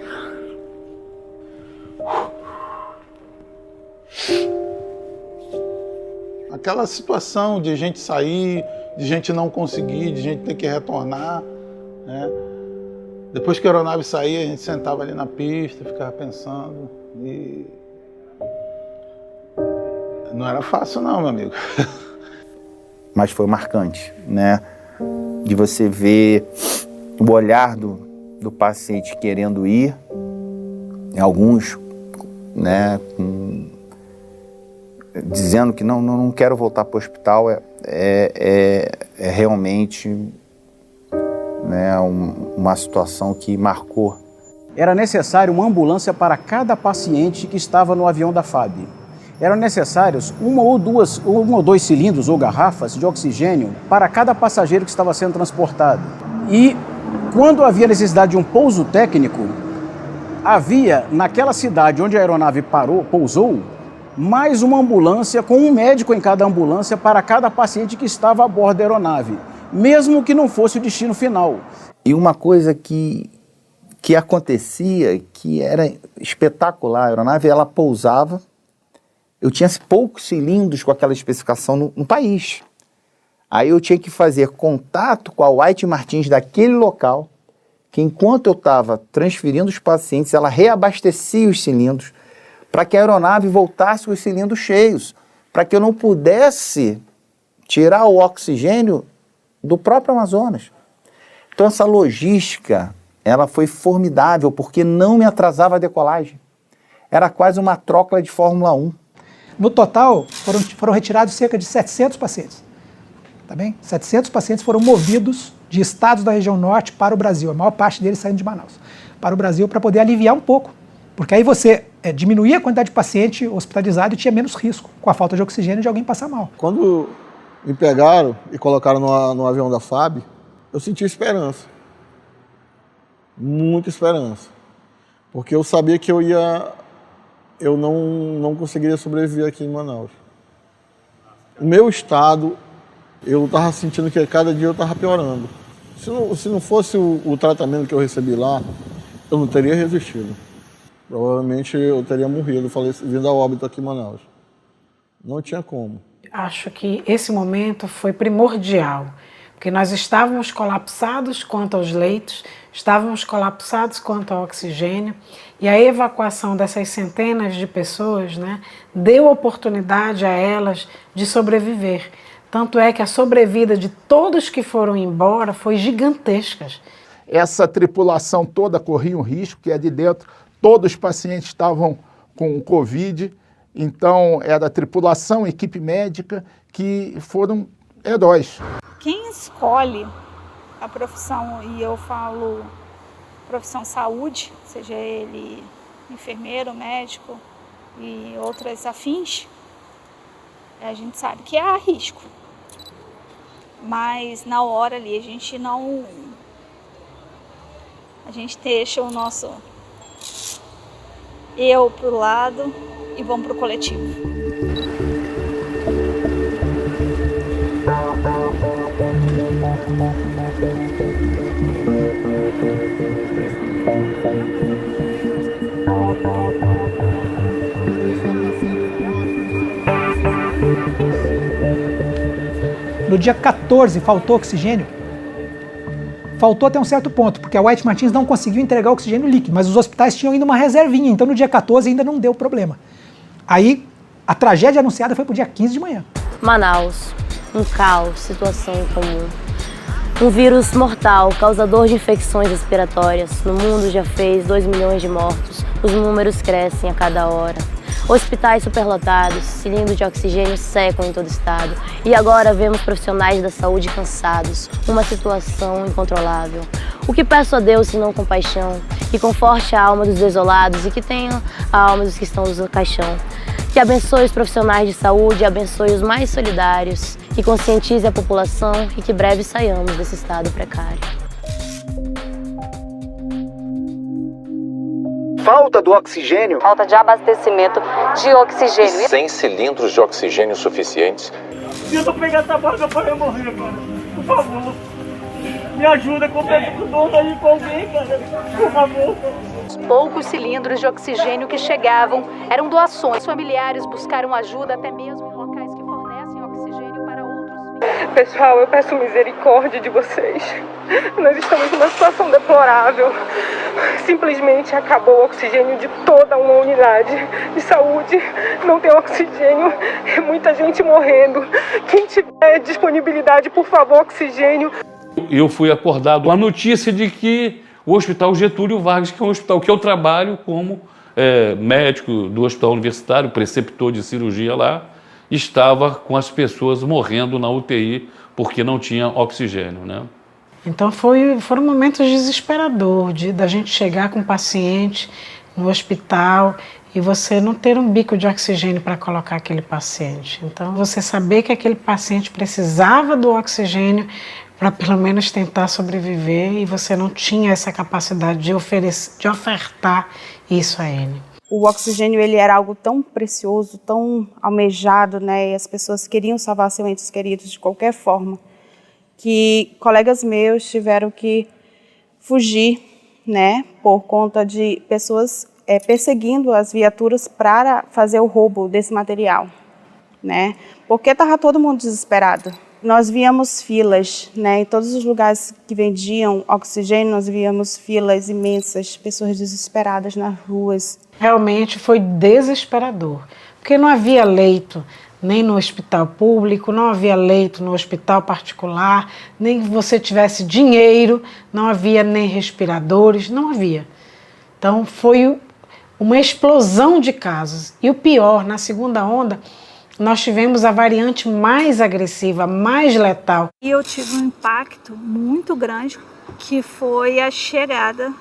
Aquela situação de gente sair, de gente não conseguir, de gente ter que retornar, né? Depois que a aeronave saía, a gente sentava ali na pista, ficava pensando e... Não era fácil não, meu amigo. Mas foi marcante, né? De você ver o olhar do paciente querendo ir, alguns, né, dizendo que não quero voltar para o hospital, é realmente, né, uma situação que marcou. Era necessário uma ambulância para cada paciente que estava no avião da FAB. Eram necessários um ou dois cilindros ou garrafas de oxigênio para cada passageiro que estava sendo transportado. E quando havia necessidade de um pouso técnico, havia naquela cidade onde a aeronave pousou, mais uma ambulância com um médico em cada ambulância para cada paciente que estava a bordo da aeronave, mesmo que não fosse o destino final. E uma coisa que acontecia, que era espetacular, a aeronave ela pousava, eu tinha poucos cilindros com aquela especificação no país. Aí eu tinha que fazer contato com a White Martins daquele local, que enquanto eu estava transferindo os pacientes, ela reabastecia os cilindros para que a aeronave voltasse com os cilindros cheios, para que eu não pudesse tirar o oxigênio do próprio Amazonas. Então essa logística, ela foi formidável, porque não me atrasava a decolagem. Era quase uma troca de Fórmula 1. No total, foram retirados cerca de 700 pacientes. Tá bem? 700 pacientes foram movidos de estados da região norte para o Brasil, a maior parte deles saindo de Manaus, para o Brasil, para poder aliviar um pouco. Porque aí você diminuía a quantidade de paciente hospitalizado e tinha menos risco com a falta de oxigênio de alguém passar mal. Quando me pegaram e colocaram no avião da FAB, eu senti esperança. Muita esperança. Porque eu sabia que eu não conseguiria sobreviver aqui em Manaus. O meu estado, eu estava sentindo que cada dia eu estava piorando. Se não fosse o tratamento que eu recebi lá, eu não teria resistido. Provavelmente eu teria morrido, vindo a óbito aqui em Manaus. Não tinha como. Acho que esse momento foi primordial, porque nós estávamos colapsados quanto aos leitos, estávamos colapsados quanto ao oxigênio, e a evacuação dessas centenas de pessoas, né, deu oportunidade a elas de sobreviver. Tanto é que a sobrevida de todos que foram embora foi gigantesca. Essa tripulação toda corria um risco, que é de dentro todos os pacientes estavam com Covid, então era tripulação, equipe médica, que foram heróis. Quem escolhe a profissão, e eu falo profissão saúde, seja ele enfermeiro, médico e outras afins, a gente sabe que há risco. Mas na hora ali a gente deixa o nosso eu pro lado e vamos pro coletivo. No dia 14 faltou oxigênio. Faltou até um certo ponto, porque a White Martins não conseguiu entregar oxigênio líquido, mas os hospitais tinham ainda uma reservinha, então no dia 14 ainda não deu problema. Aí a tragédia anunciada foi para o dia 15 de manhã. Manaus, um caos, situação incomum. Um vírus mortal, causador de infecções respiratórias. No mundo já fez 2 milhões de mortos. Os números crescem a cada hora. Hospitais superlotados, cilindros de oxigênio secam em todo o estado. E agora vemos profissionais da saúde cansados. Uma situação incontrolável. O que peço a Deus senão compaixão? Que conforte a alma dos desolados e que tenha a alma dos que estão no caixão. Que abençoe os profissionais de saúde, abençoe os mais solidários, que conscientize a população e que breve saiamos desse estado precário. Falta do oxigênio. Falta de abastecimento de oxigênio. Sem cilindros de oxigênio suficientes. Eu tô pegando essa barca para eu morrer, cara. Por favor. Me ajuda, conversa com o dono aí, com alguém, cara. Por favor. Os poucos cilindros de oxigênio que chegavam eram doações. Familiares buscaram ajuda até mesmo em locais que fornecem oxigênio para outros. Pessoal, eu peço misericórdia de vocês. Nós estamos numa situação deplorável. Simplesmente acabou o oxigênio de toda uma unidade de saúde. Não tem oxigênio, é muita gente morrendo. Quem tiver disponibilidade, por favor, oxigênio. Eu fui acordado com a notícia de que o Hospital Getúlio Vargas, que é um hospital que eu trabalho como médico do Hospital Universitário, preceptor de cirurgia lá, estava com as pessoas morrendo na UTI porque não tinha oxigênio, né? Então foram momentos desesperadores da gente chegar com o paciente no hospital e você não ter um bico de oxigênio para colocar aquele paciente. Então você saber que aquele paciente precisava do oxigênio para pelo menos tentar sobreviver e você não tinha essa capacidade de ofertar isso a ele. O oxigênio ele era algo tão precioso, tão almejado, né? E as pessoas queriam salvar seus entes queridos de qualquer forma, que colegas meus tiveram que fugir, né? Por conta de pessoas perseguindo as viaturas para fazer o roubo desse material, né? Porque estava todo mundo desesperado. Nós víamos filas, né? Em todos os lugares que vendiam oxigênio, nós víamos filas imensas, pessoas desesperadas nas ruas. Realmente foi desesperador, porque não havia leito nem no hospital público, não havia leito no hospital particular, nem que você tivesse dinheiro, não havia nem respiradores, não havia. Então foi uma explosão de casos. E o pior, na segunda onda, nós tivemos a variante mais agressiva, mais letal. E eu tive um impacto muito grande, que foi a chegada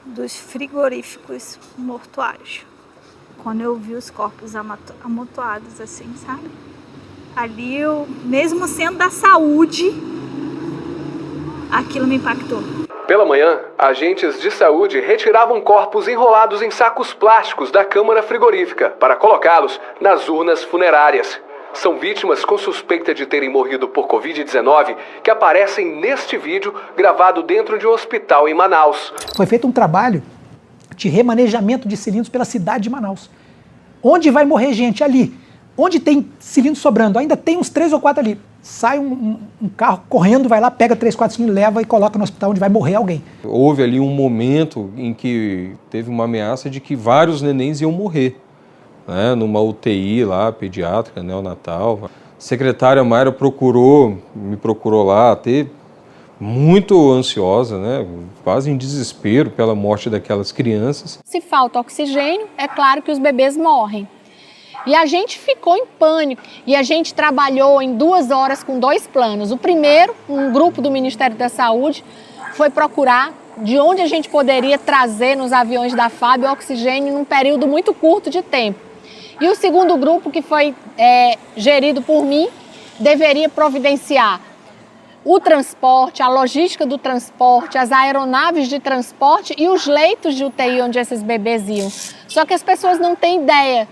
dos frigoríficos mortuários. Quando eu vi os corpos amontoados assim, sabe? Ali, mesmo sendo da saúde, aquilo me impactou. Pela manhã, agentes de saúde retiravam corpos enrolados em sacos plásticos da câmara frigorífica para colocá-los nas urnas funerárias. São vítimas com suspeita de terem morrido por Covid-19 que aparecem neste vídeo gravado dentro de um hospital em Manaus. Foi feito um trabalho de remanejamento de cilindros pela cidade de Manaus. Onde vai morrer gente? Ali. Onde tem cilindro sobrando? Ainda tem uns 3 ou 4 ali. Sai um carro correndo, vai lá, pega 3, 4 cilindros, leva e coloca no hospital onde vai morrer alguém. Houve ali um momento em que teve uma ameaça de que vários nenéns iam morrer, né, numa UTI lá, pediátrica, neonatal. A secretária Mayra me procurou lá, muito ansiosa, né, quase em desespero pela morte daquelas crianças. Se falta oxigênio, é claro que os bebês morrem. E a gente ficou em pânico e a gente trabalhou em 2 horas com 2 planos. O primeiro, um grupo do Ministério da Saúde, foi procurar de onde a gente poderia trazer nos aviões da FAB o oxigênio num período muito curto de tempo. E o segundo grupo, que foi gerido por mim, deveria providenciar o transporte, a logística do transporte, as aeronaves de transporte e os leitos de UTI onde esses bebês iam. Só que as pessoas não têm ideia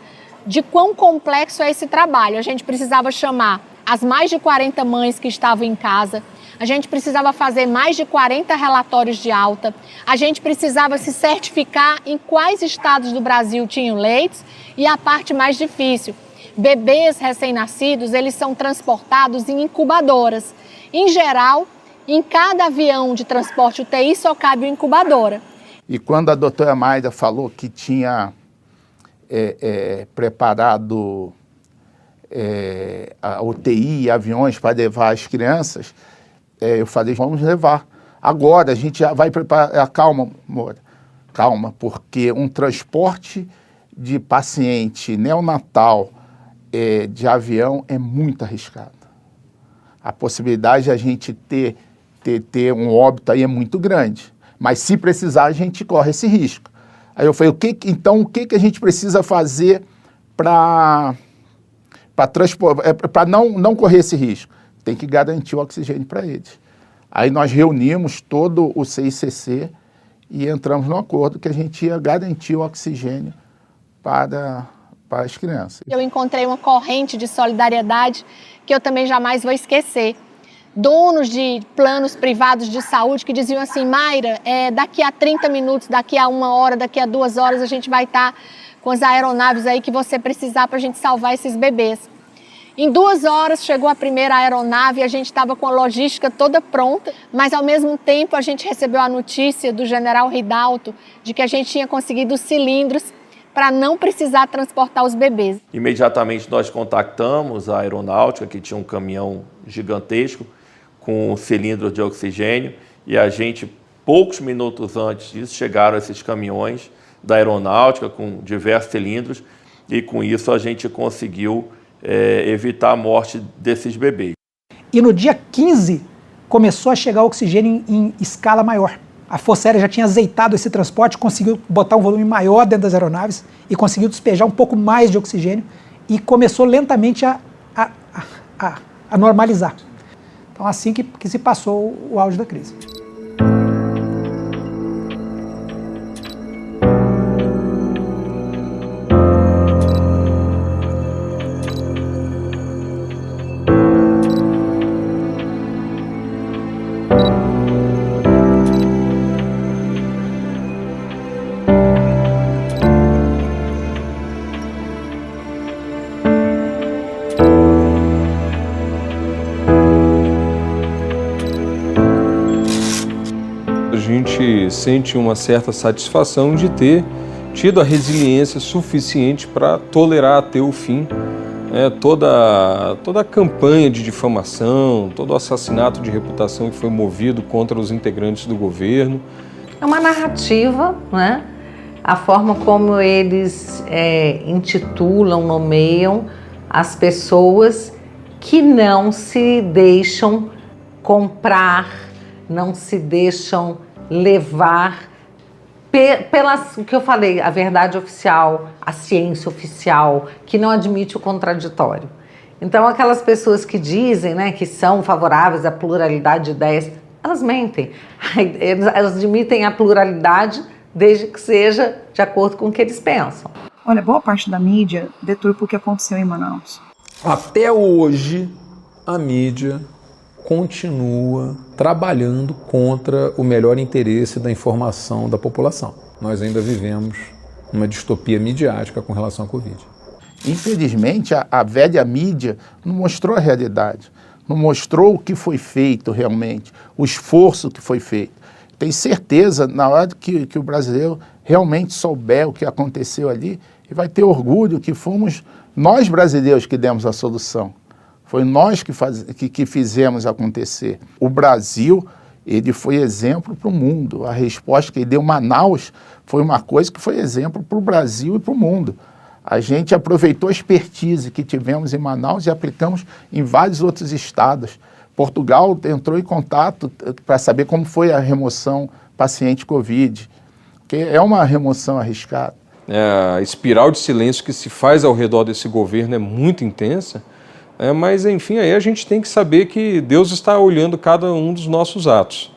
de quão complexo é esse trabalho. A gente precisava chamar as mais de 40 mães que estavam em casa, a gente precisava fazer mais de 40 relatórios de alta, a gente precisava se certificar em quais estados do Brasil tinham leitos e a parte mais difícil, bebês recém-nascidos, eles são transportados em incubadoras. Em geral, em cada avião de transporte UTI só cabe uma incubadora. E quando a doutora Maida falou que tinha preparado a UTI e aviões para levar as crianças, eu falei, vamos levar. Agora a gente já vai preparar. Calma, Moura, calma, porque um transporte de paciente neonatal de avião é muito arriscado. A possibilidade de a gente ter um óbito aí é muito grande. Mas se precisar, a gente corre esse risco. Aí eu falei, o que a gente precisa fazer para não correr esse risco? Tem que garantir o oxigênio para eles. Aí nós reunimos todo o CICC e entramos no acordo que a gente ia garantir o oxigênio para as crianças. Eu encontrei uma corrente de solidariedade que eu também jamais vou esquecer. Donos de planos privados de saúde que diziam assim, Mayra, daqui a 30 minutos, daqui a 1 hora, daqui a 2 horas a gente vai estar com as aeronaves aí que você precisar para a gente salvar esses bebês. Em 2 horas chegou a primeira aeronave, a gente estava com a logística toda pronta, mas ao mesmo tempo a gente recebeu a notícia do general Ridalto de que a gente tinha conseguido os cilindros para não precisar transportar os bebês. Imediatamente nós contactamos a aeronáutica, que tinha um caminhão gigantesco com cilindros de oxigênio, e a gente, poucos minutos antes disso, chegaram esses caminhões da aeronáutica com diversos cilindros, e com isso a gente conseguiu evitar a morte desses bebês. E no dia 15 começou a chegar oxigênio em escala maior. A Força Aérea já tinha azeitado esse transporte, conseguiu botar um volume maior dentro das aeronaves e conseguiu despejar um pouco mais de oxigênio e começou lentamente a normalizar. Então assim que se passou o auge da crise. Sente uma certa satisfação de ter tido a resiliência suficiente para tolerar até o fim toda a campanha de difamação, todo o assassinato de reputação que foi movido contra os integrantes do governo. É uma narrativa, né? A forma como eles intitulam, nomeiam as pessoas que não se deixam comprar, não se deixam levar pelas, o que eu falei, a verdade oficial, a ciência oficial, que não admite o contraditório. Então, aquelas pessoas que dizem, né, que são favoráveis à pluralidade de ideias, elas mentem. Elas admitem a pluralidade desde que seja de acordo com o que eles pensam. Olha, boa parte da mídia deturpa o que aconteceu em Manaus. Até hoje, a mídia continua trabalhando contra o melhor interesse da informação da população. Nós ainda vivemos uma distopia midiática com relação à Covid. Infelizmente, a velha mídia não mostrou a realidade, não mostrou o que foi feito realmente, o esforço que foi feito. Tenho certeza, na hora que o brasileiro realmente souber o que aconteceu ali, ele vai ter orgulho que fomos nós brasileiros que demos a solução. Foi nós que fizemos acontecer. O Brasil Ele foi exemplo para o mundo. A resposta que ele deu em Manaus foi uma coisa que foi exemplo para o Brasil e para o mundo. A gente aproveitou a expertise que tivemos em Manaus e aplicamos em vários outros estados. Portugal entrou em contato para saber como foi a remoção paciente Covid, que é uma remoção arriscada. A espiral de silêncio que se faz ao redor desse governo é muito intensa, mas enfim, aí a gente tem que saber que Deus está olhando cada um dos nossos atos.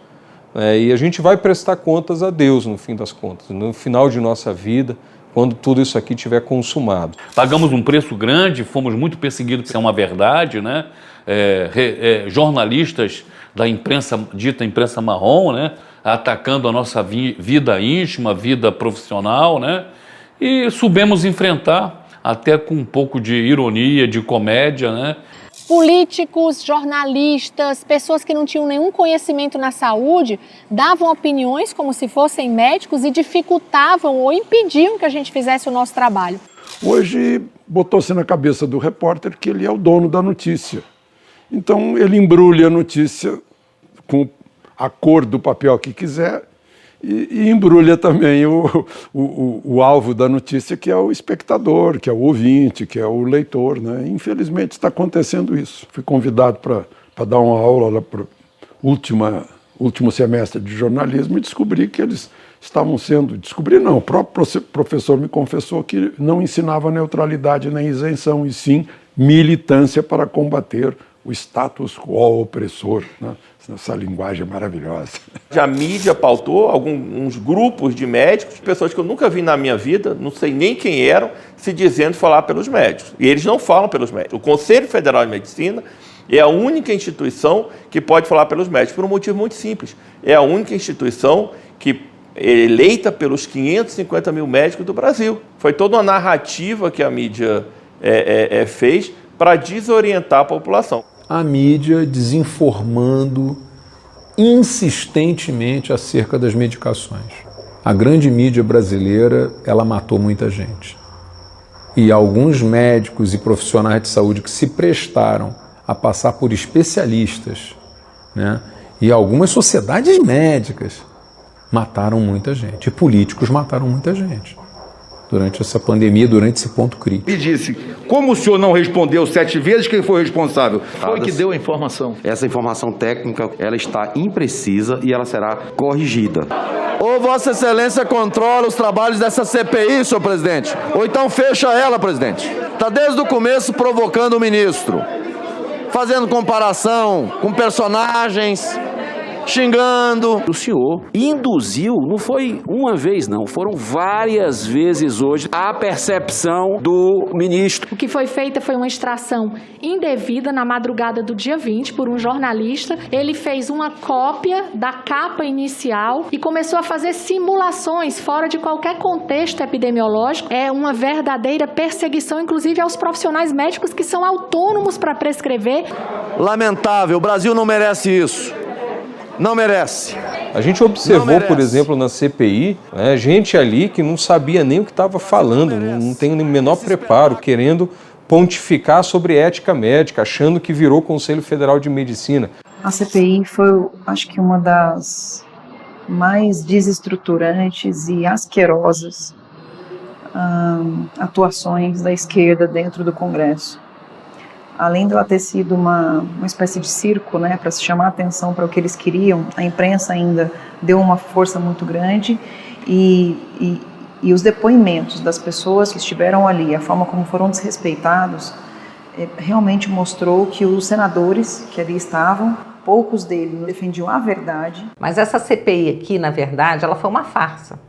E a gente vai prestar contas a Deus no fim das contas, no final de nossa vida, quando tudo isso aqui tiver consumado. Pagamos um preço grande, fomos muito perseguidos, isso é uma verdade, né? Jornalistas da imprensa, dita imprensa marrom, né? Atacando a nossa vida íntima, vida profissional, né? E soubemos enfrentar, até com um pouco de ironia, de comédia, né? Políticos, jornalistas, pessoas que não tinham nenhum conhecimento na saúde, davam opiniões como se fossem médicos e dificultavam ou impediam que a gente fizesse o nosso trabalho. Hoje botou-se na cabeça do repórter que ele é o dono da notícia. Então ele embrulha a notícia com a cor do papel que quiser e embrulha também o alvo da notícia, que é o espectador, que é o ouvinte, que é o leitor, né? Infelizmente está acontecendo isso. Fui convidado para dar uma aula lá para o último semestre de jornalismo e descobri que eles estavam sendo... Descobri não, o próprio professor me confessou que não ensinava neutralidade nem isenção, e sim militância para combater o status quo opressor, né? Essa linguagem maravilhosa. A mídia pautou alguns grupos de médicos, pessoas que eu nunca vi na minha vida, não sei nem quem eram, se dizendo falar pelos médicos. E eles não falam pelos médicos. O Conselho Federal de Medicina é a única instituição que pode falar pelos médicos, por um motivo muito simples. É a única instituição que é eleita pelos 550 mil médicos do Brasil. Foi toda uma narrativa que a mídia fez para desorientar a população. A mídia desinformando insistentemente acerca das medicações. A grande mídia brasileira, ela matou muita gente. E alguns médicos e profissionais de saúde que se prestaram a passar por especialistas, né, e algumas sociedades médicas mataram muita gente. E políticos mataram muita gente durante essa pandemia, durante esse ponto crítico. Me disse, como o senhor não respondeu 7 vezes, quem foi o responsável? Foi que deu a informação. Essa informação técnica, ela está imprecisa e ela será corrigida. Ou Vossa Excelência controla os trabalhos dessa CPI, senhor presidente, ou então fecha ela, presidente. Está desde o começo provocando o ministro, fazendo comparação com personagens, xingando. O senhor induziu, não foi uma vez não, foram várias vezes hoje, a percepção do ministro. O que foi feita foi uma extração indevida na madrugada do dia 20 por um jornalista. Ele fez uma cópia da capa inicial e começou a fazer simulações fora de qualquer contexto epidemiológico. É uma verdadeira perseguição, inclusive aos profissionais médicos que são autônomos para prescrever. Lamentável, o Brasil não merece isso. Não merece. A gente observou, por exemplo, na CPI, gente ali que não sabia nem o que estava falando, não tem nem o menor preparo, querendo pontificar sobre ética médica, achando que virou Conselho Federal de Medicina. A CPI foi, acho que, uma das mais desestruturantes e asquerosas atuações da esquerda dentro do Congresso. Além dela ter sido uma espécie de circo, né, para se chamar a atenção para o que eles queriam, a imprensa ainda deu uma força muito grande e os depoimentos das pessoas que estiveram ali, a forma como foram desrespeitados, realmente mostrou que os senadores que ali estavam, poucos deles defendiam a verdade. Mas essa CPI aqui, na verdade, ela foi uma farsa.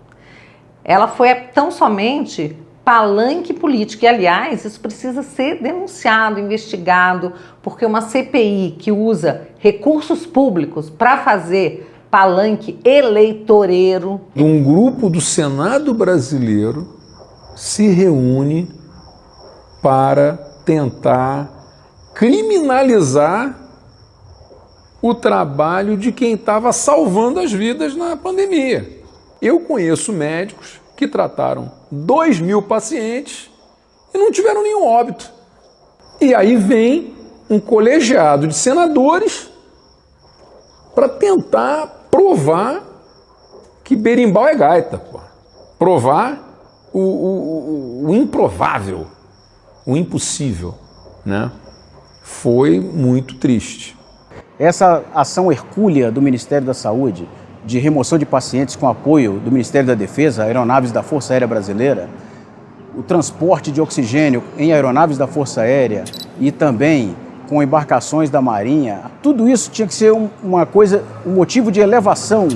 Ela foi tão somente palanque político. E, aliás, isso precisa ser denunciado, investigado, porque uma CPI que usa recursos públicos para fazer palanque eleitoreiro. Um grupo do Senado brasileiro se reúne para tentar criminalizar o trabalho de quem estava salvando as vidas na pandemia. Eu conheço médicos que trataram 2.000 pacientes e não tiveram nenhum óbito. E aí vem um colegiado de senadores para tentar provar que berimbau é gaita, pô. Provar o improvável, o impossível, né? Foi muito triste. Essa ação hercúlea do Ministério da Saúde de remoção de pacientes com apoio do Ministério da Defesa, aeronaves da Força Aérea Brasileira, o transporte de oxigênio em aeronaves da Força Aérea e também com embarcações da Marinha, tudo isso tinha que ser um motivo de elevação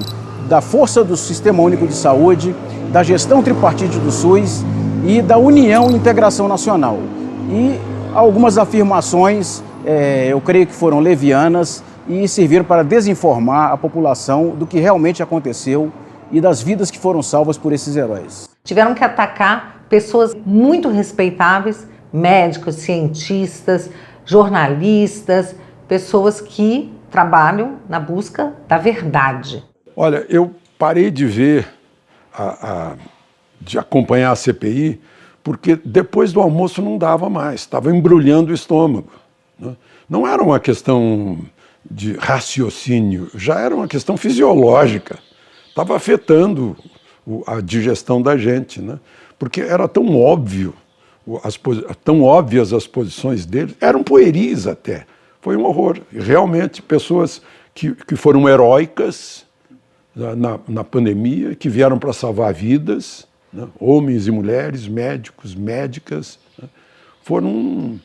da força do Sistema Único de Saúde, da gestão tripartite do SUS e da união e integração nacional. E algumas afirmações, eu creio que foram levianas e serviram para desinformar a população do que realmente aconteceu e das vidas que foram salvas por esses heróis. Tiveram que atacar pessoas muito respeitáveis, médicos, cientistas, jornalistas, pessoas que trabalham na busca da verdade. Olha, eu parei de ver, de acompanhar a CPI, porque depois do almoço não dava mais, estava embrulhando o estômago, né? Não era uma questão de raciocínio, já era uma questão fisiológica, estava afetando a digestão da gente, né? Porque era tão óbvio, tão óbvias as posições deles, eram pueris até, foi um horror. E realmente pessoas que foram heróicas na pandemia, que vieram para salvar vidas, né? Homens e mulheres, médicos, médicas, né? foram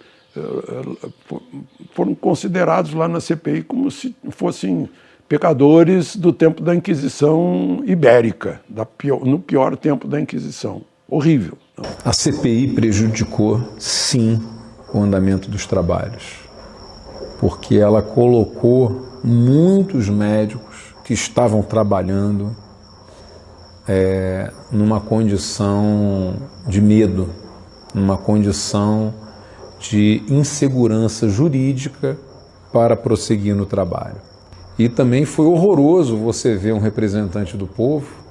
considerados lá na CPI como se fossem pecadores do tempo da Inquisição Ibérica, no pior tempo da Inquisição. Horrível. A CPI prejudicou, sim, o andamento dos trabalhos, porque ela colocou muitos médicos que estavam trabalhando numa condição de medo, numa condição de insegurança jurídica para prosseguir no trabalho. E também foi horroroso você ver um representante do povo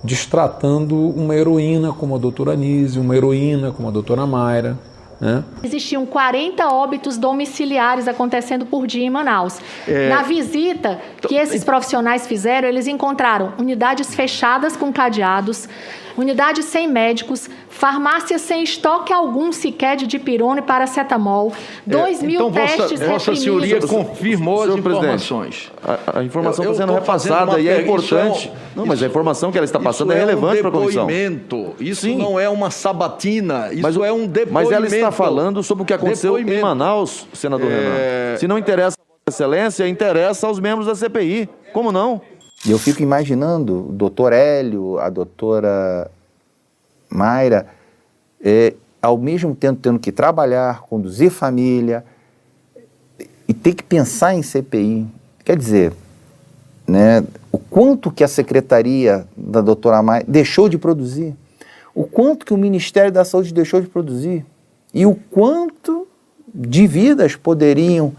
destratando uma heroína como a doutora Anísio, uma heroína como a doutora Mayra, né? Existiam 40 óbitos domiciliares acontecendo por dia em Manaus. Na visita que esses profissionais fizeram, eles encontraram unidades fechadas com cadeados, unidades sem médicos, farmácias sem estoque algum sequer de dipirona e paracetamol, 2.000 testes reprimidos. Vossa Senhoria confirmou as informações. A informação está sendo repassada e é importante. Não, mas a informação que ela está passando é relevante para a comissão. Isso não é uma sabatina, isso é um depoimento. Mas ela está falando sobre o que aconteceu em Manaus, senador Renan. Se não interessa a Vossa Excelência, interessa aos membros da CPI. Como não? E eu fico imaginando o doutor Hélio, a doutora Mayra, ao mesmo tempo tendo que trabalhar, conduzir família e ter que pensar em CPI. Quer dizer, né, o quanto que a secretaria da doutora Mayra deixou de produzir, o quanto que o Ministério da Saúde deixou de produzir e o quanto de vidas poderiam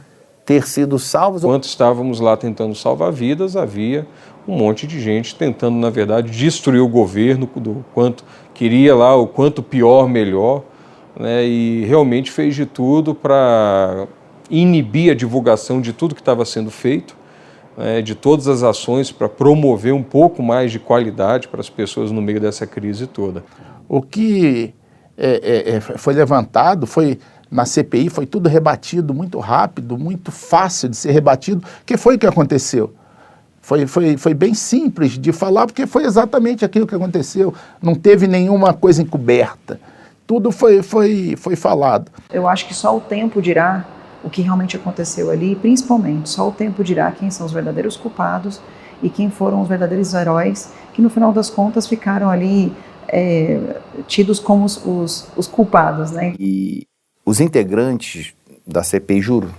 ter sido salvas. Enquanto estávamos lá tentando salvar vidas, havia um monte de gente tentando, na verdade, destruir o governo, do quanto queria lá, o quanto pior, melhor, né? E realmente fez de tudo para inibir a divulgação de tudo que estava sendo feito, né? De todas as ações para promover um pouco mais de qualidade para as pessoas no meio dessa crise toda. O que foi levantado foi... Na CPI foi tudo rebatido muito rápido, muito fácil de ser rebatido. O que foi que aconteceu? Foi bem simples de falar, porque foi exatamente aquilo que aconteceu. Não teve nenhuma coisa encoberta. Tudo foi falado. Eu acho que só o tempo dirá o que realmente aconteceu ali, principalmente só o tempo dirá quem são os verdadeiros culpados e quem foram os verdadeiros heróis, que no final das contas ficaram ali tidos como os culpados, né? E os integrantes da CPI, juro,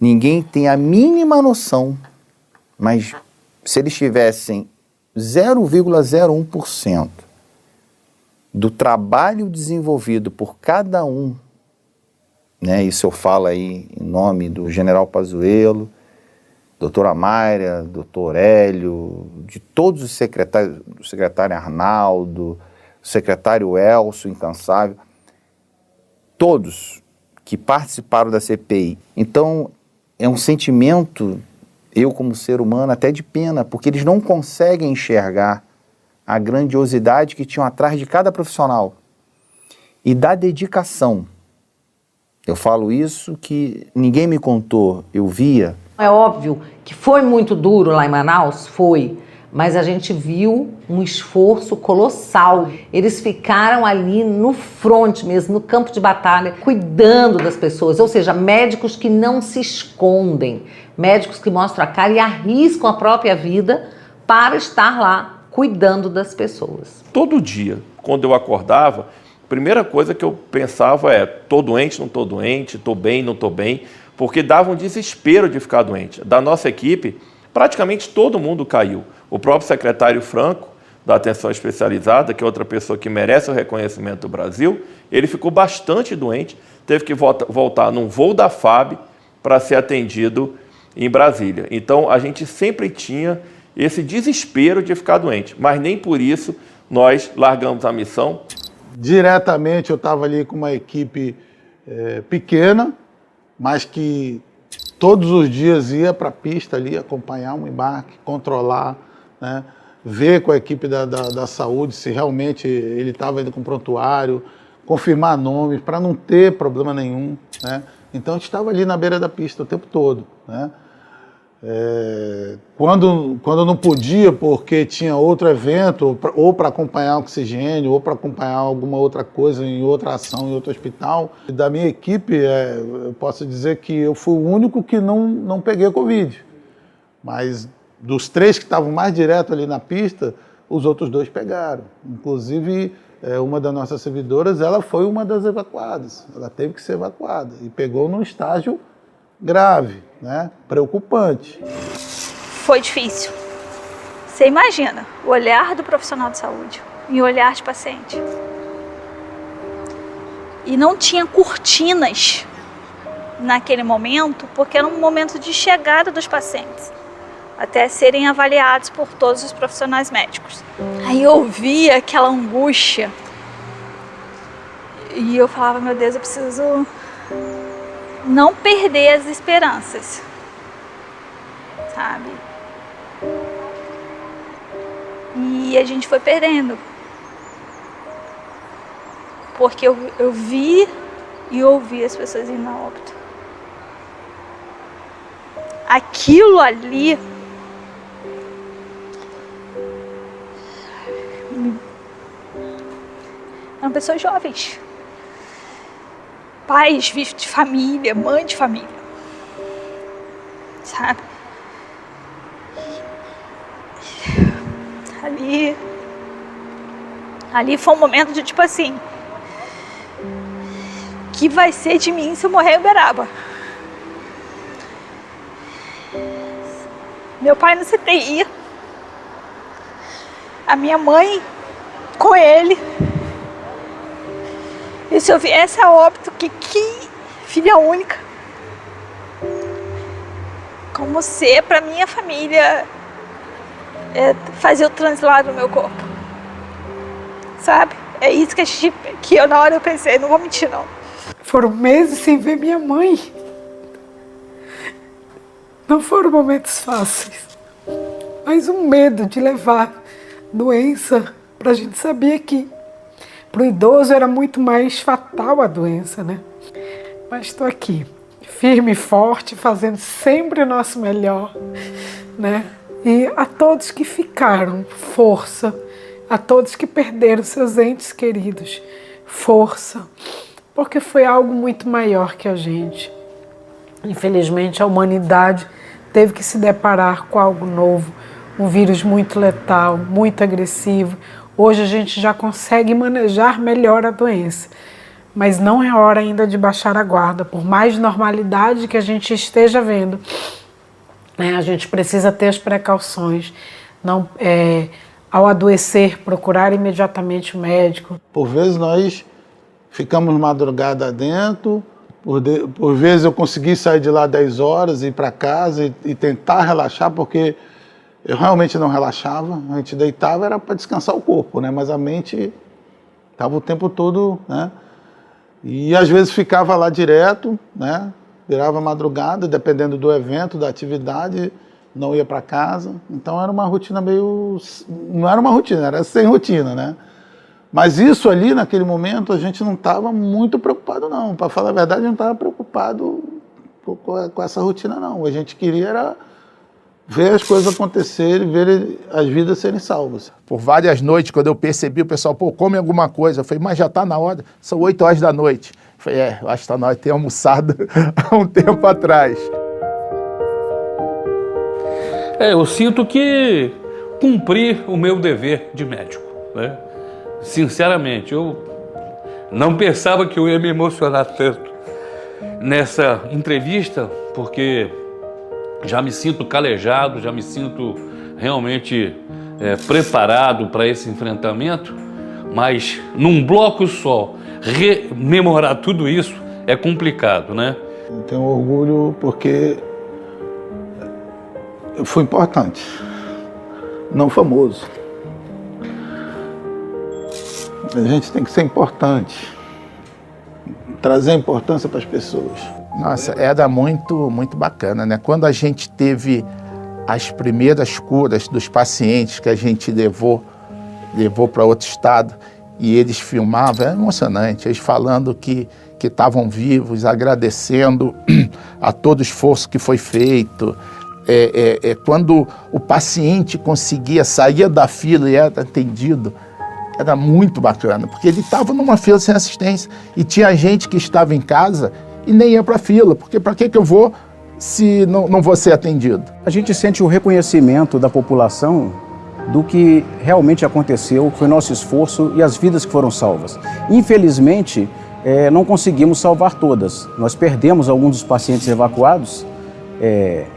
ninguém tem a mínima noção, mas se eles tivessem 0,01% do trabalho desenvolvido por cada um, né, isso eu falo aí em nome do general Pazuello, doutora Mayra, doutor Hélio, de todos os secretários, do secretário Arnaldo, o secretário Elcio, incansável, todos que participaram da CPI. Então, é um sentimento eu como ser humano, até de pena, porque eles não conseguem enxergar a grandiosidade que tinham atrás de cada profissional e da dedicação. Eu falo isso que ninguém me contou, eu via. É óbvio que foi muito duro lá em Manaus, foi, mas a gente viu um esforço colossal. Eles ficaram ali no front mesmo, no campo de batalha, cuidando das pessoas, ou seja, médicos que não se escondem, médicos que mostram a cara e arriscam a própria vida para estar lá cuidando das pessoas. Todo dia, quando eu acordava, a primeira coisa que eu pensava é: tô doente, não tô doente, tô bem, não tô bem, porque dava um desespero de ficar doente. Da nossa equipe, praticamente todo mundo caiu. O próprio secretário Franco, da Atenção Especializada, que é outra pessoa que merece o reconhecimento do Brasil, ele ficou bastante doente, teve que voltar num voo da FAB para ser atendido em Brasília. Então, a gente sempre tinha esse desespero de ficar doente, mas nem por isso nós largamos a missão. Diretamente eu estava ali com uma equipe pequena, mas que todos os dias ia para a pista ali, acompanhar um embarque, controlar, né, ver com a equipe da saúde se realmente ele estava indo com prontuário, confirmar nomes, para não ter problema nenhum, né? Então a gente estava ali na beira da pista o tempo todo, né? Quando não podia, porque tinha outro evento, ou para acompanhar oxigênio, ou para acompanhar alguma outra coisa em outra ação, em outro hospital. Da minha equipe, eu posso dizer que eu fui o único que não peguei Covid. Mas dos 3 que estavam mais direto ali na pista, os outros 2 pegaram. Inclusive, uma das nossas servidoras, ela foi uma das evacuadas. Ela teve que ser evacuada e pegou num estágio grave, né? Preocupante. Foi difícil. Você imagina o olhar do profissional de saúde e o olhar de paciente. E não tinha cortinas naquele momento, porque era um momento de chegada dos pacientes, até serem avaliados por todos os profissionais médicos. Aí eu via aquela angústia e eu falava: meu Deus, eu preciso não perder as esperanças, sabe? E a gente foi perdendo, porque eu vi e ouvi as pessoas indo a óbito. Aquilo ali eram pessoas jovens, pais de família, mãe de família, sabe? Ali foi um momento de tipo assim: o que vai ser de mim se eu morrer em Uberaba? Meu pai no CTI, a minha mãe com ele. E se eu viesse a óbito, que filha única, como ser para minha família fazer o translado do meu corpo, sabe? É isso que eu na hora eu pensei, não vou mentir não. Foram meses sem ver minha mãe. Não foram momentos fáceis, mas um medo de levar doença. A gente sabia que para o idoso era muito mais fatal a doença, né? Mas estou aqui, firme e forte, fazendo sempre o nosso melhor, né? E a todos que ficaram, força. A todos que perderam seus entes queridos, força. Porque foi algo muito maior que a gente. Infelizmente, a humanidade teve que se deparar com algo novo, um vírus muito letal, muito agressivo. Hoje a gente já consegue manejar melhor a doença, mas não é hora ainda de baixar a guarda. Por mais normalidade que a gente esteja vendo, a gente precisa ter as precauções. Não, ao adoecer, procurar imediatamente o médico. Por vezes nós ficamos madrugada dentro, por vezes eu consegui sair de lá 10 horas, ir para casa e tentar relaxar, porque eu realmente não relaxava. A gente deitava, era para descansar o corpo, né? Mas a mente estava o tempo todo, né? E às vezes ficava lá direto, né? Virava madrugada, dependendo do evento, da atividade, não ia para casa. Então era uma rotina meio... Não era uma rotina, era sem rotina, né? Mas isso ali, naquele momento, a gente não estava muito preocupado, não. Para falar a verdade, a gente não estava preocupado com essa rotina, não. A gente queria era ver as coisas acontecerem, ver as vidas serem salvas. Por várias noites, quando eu percebi, o pessoal, pô, come alguma coisa. Eu falei, mas já está na hora, são 8 horas da noite. Eu falei, eu acho que está na hora de ter almoçado há um tempo atrás. Eu sinto que cumpri o meu dever de médico, né? Sinceramente, eu não pensava que eu ia me emocionar tanto nessa entrevista, porque já me sinto calejado, já me sinto realmente preparado para esse enfrentamento, mas num bloco só, rememorar tudo isso é complicado, né? Eu tenho orgulho porque eu fui importante, não famoso. A gente tem que ser importante, trazer importância para as pessoas. Nossa, era muito bacana, né? Quando a gente teve as primeiras curas dos pacientes que a gente levou para outro estado e eles filmavam, era emocionante, eles falando que estavam vivos, agradecendo a todo o esforço que foi feito. Quando o paciente conseguia sair da fila e era atendido, era muito bacana, porque ele estava numa fila sem assistência e tinha gente que estava em casa e nem ia para a fila, porque para que eu vou se não vou ser atendido? A gente sente o reconhecimento da população do que realmente aconteceu, foi nosso esforço e as vidas que foram salvas. Infelizmente, não conseguimos salvar todas. Nós perdemos alguns dos pacientes evacuados.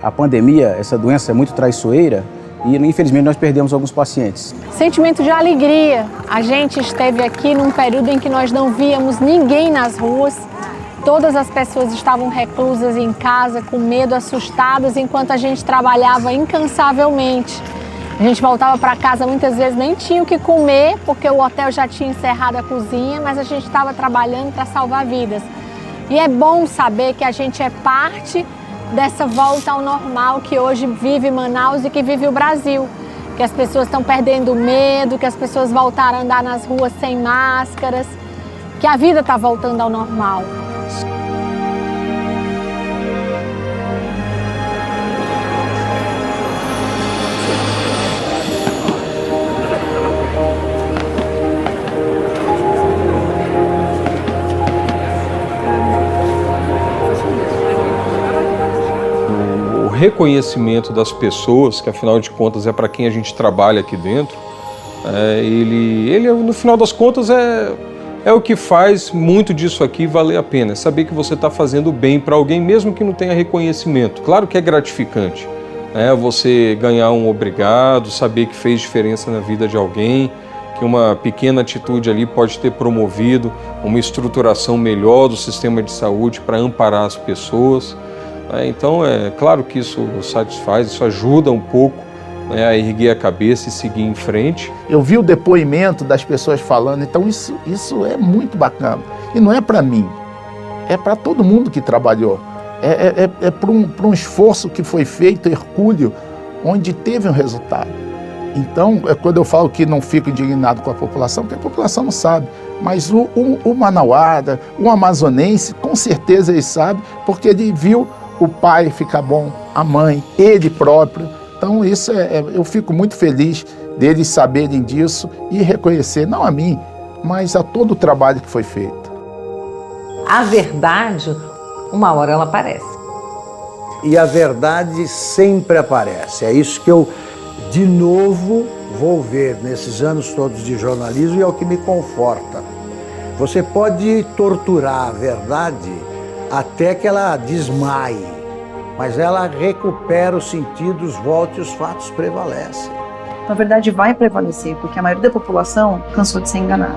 A pandemia, essa doença é muito traiçoeira, e infelizmente nós perdemos alguns pacientes. Sentimento de alegria. A gente esteve aqui num período em que nós não víamos ninguém nas ruas. Todas as pessoas estavam reclusas em casa, com medo, assustadas, enquanto a gente trabalhava incansavelmente. A gente voltava para casa, muitas vezes nem tinha o que comer, porque o hotel já tinha encerrado a cozinha, mas a gente estava trabalhando para salvar vidas. E é bom saber que a gente é parte dessa volta ao normal que hoje vive Manaus e que vive o Brasil. Que as pessoas estão perdendo o medo, que as pessoas voltaram a andar nas ruas sem máscaras, que a vida está voltando ao normal. Reconhecimento das pessoas, que afinal de contas é para quem a gente trabalha aqui dentro, ele no final das contas é o que faz muito disso aqui valer a pena, saber que você está fazendo bem para alguém, mesmo que não tenha reconhecimento. Claro que é gratificante, você ganhar um obrigado, saber que fez diferença na vida de alguém, que uma pequena atitude ali pode ter promovido uma estruturação melhor do sistema de saúde para amparar as pessoas. Então, é claro que isso satisfaz, isso ajuda um pouco a erguer a cabeça e seguir em frente. Eu vi o depoimento das pessoas falando, então isso é muito bacana. E não é para mim, é para todo mundo que trabalhou. É para um esforço que foi feito, hercúleo, onde teve um resultado. Então, quando eu falo que não fico indignado com a população, porque a população não sabe, mas o manauara, o amazonense, com certeza ele sabe, porque ele viu o pai ficar bom, a mãe, ele próprio. Então isso eu fico muito feliz deles saberem disso e reconhecer, não a mim, mas a todo o trabalho que foi feito. A verdade, uma hora ela aparece. E a verdade sempre aparece. É isso que eu, de novo, vou ver nesses anos todos de jornalismo e é o que me conforta. Você pode torturar a verdade até que ela desmaie, mas ela recupera os sentidos, volta e os fatos prevalecem. Na verdade, vai prevalecer, porque a maioria da população cansou de ser enganada.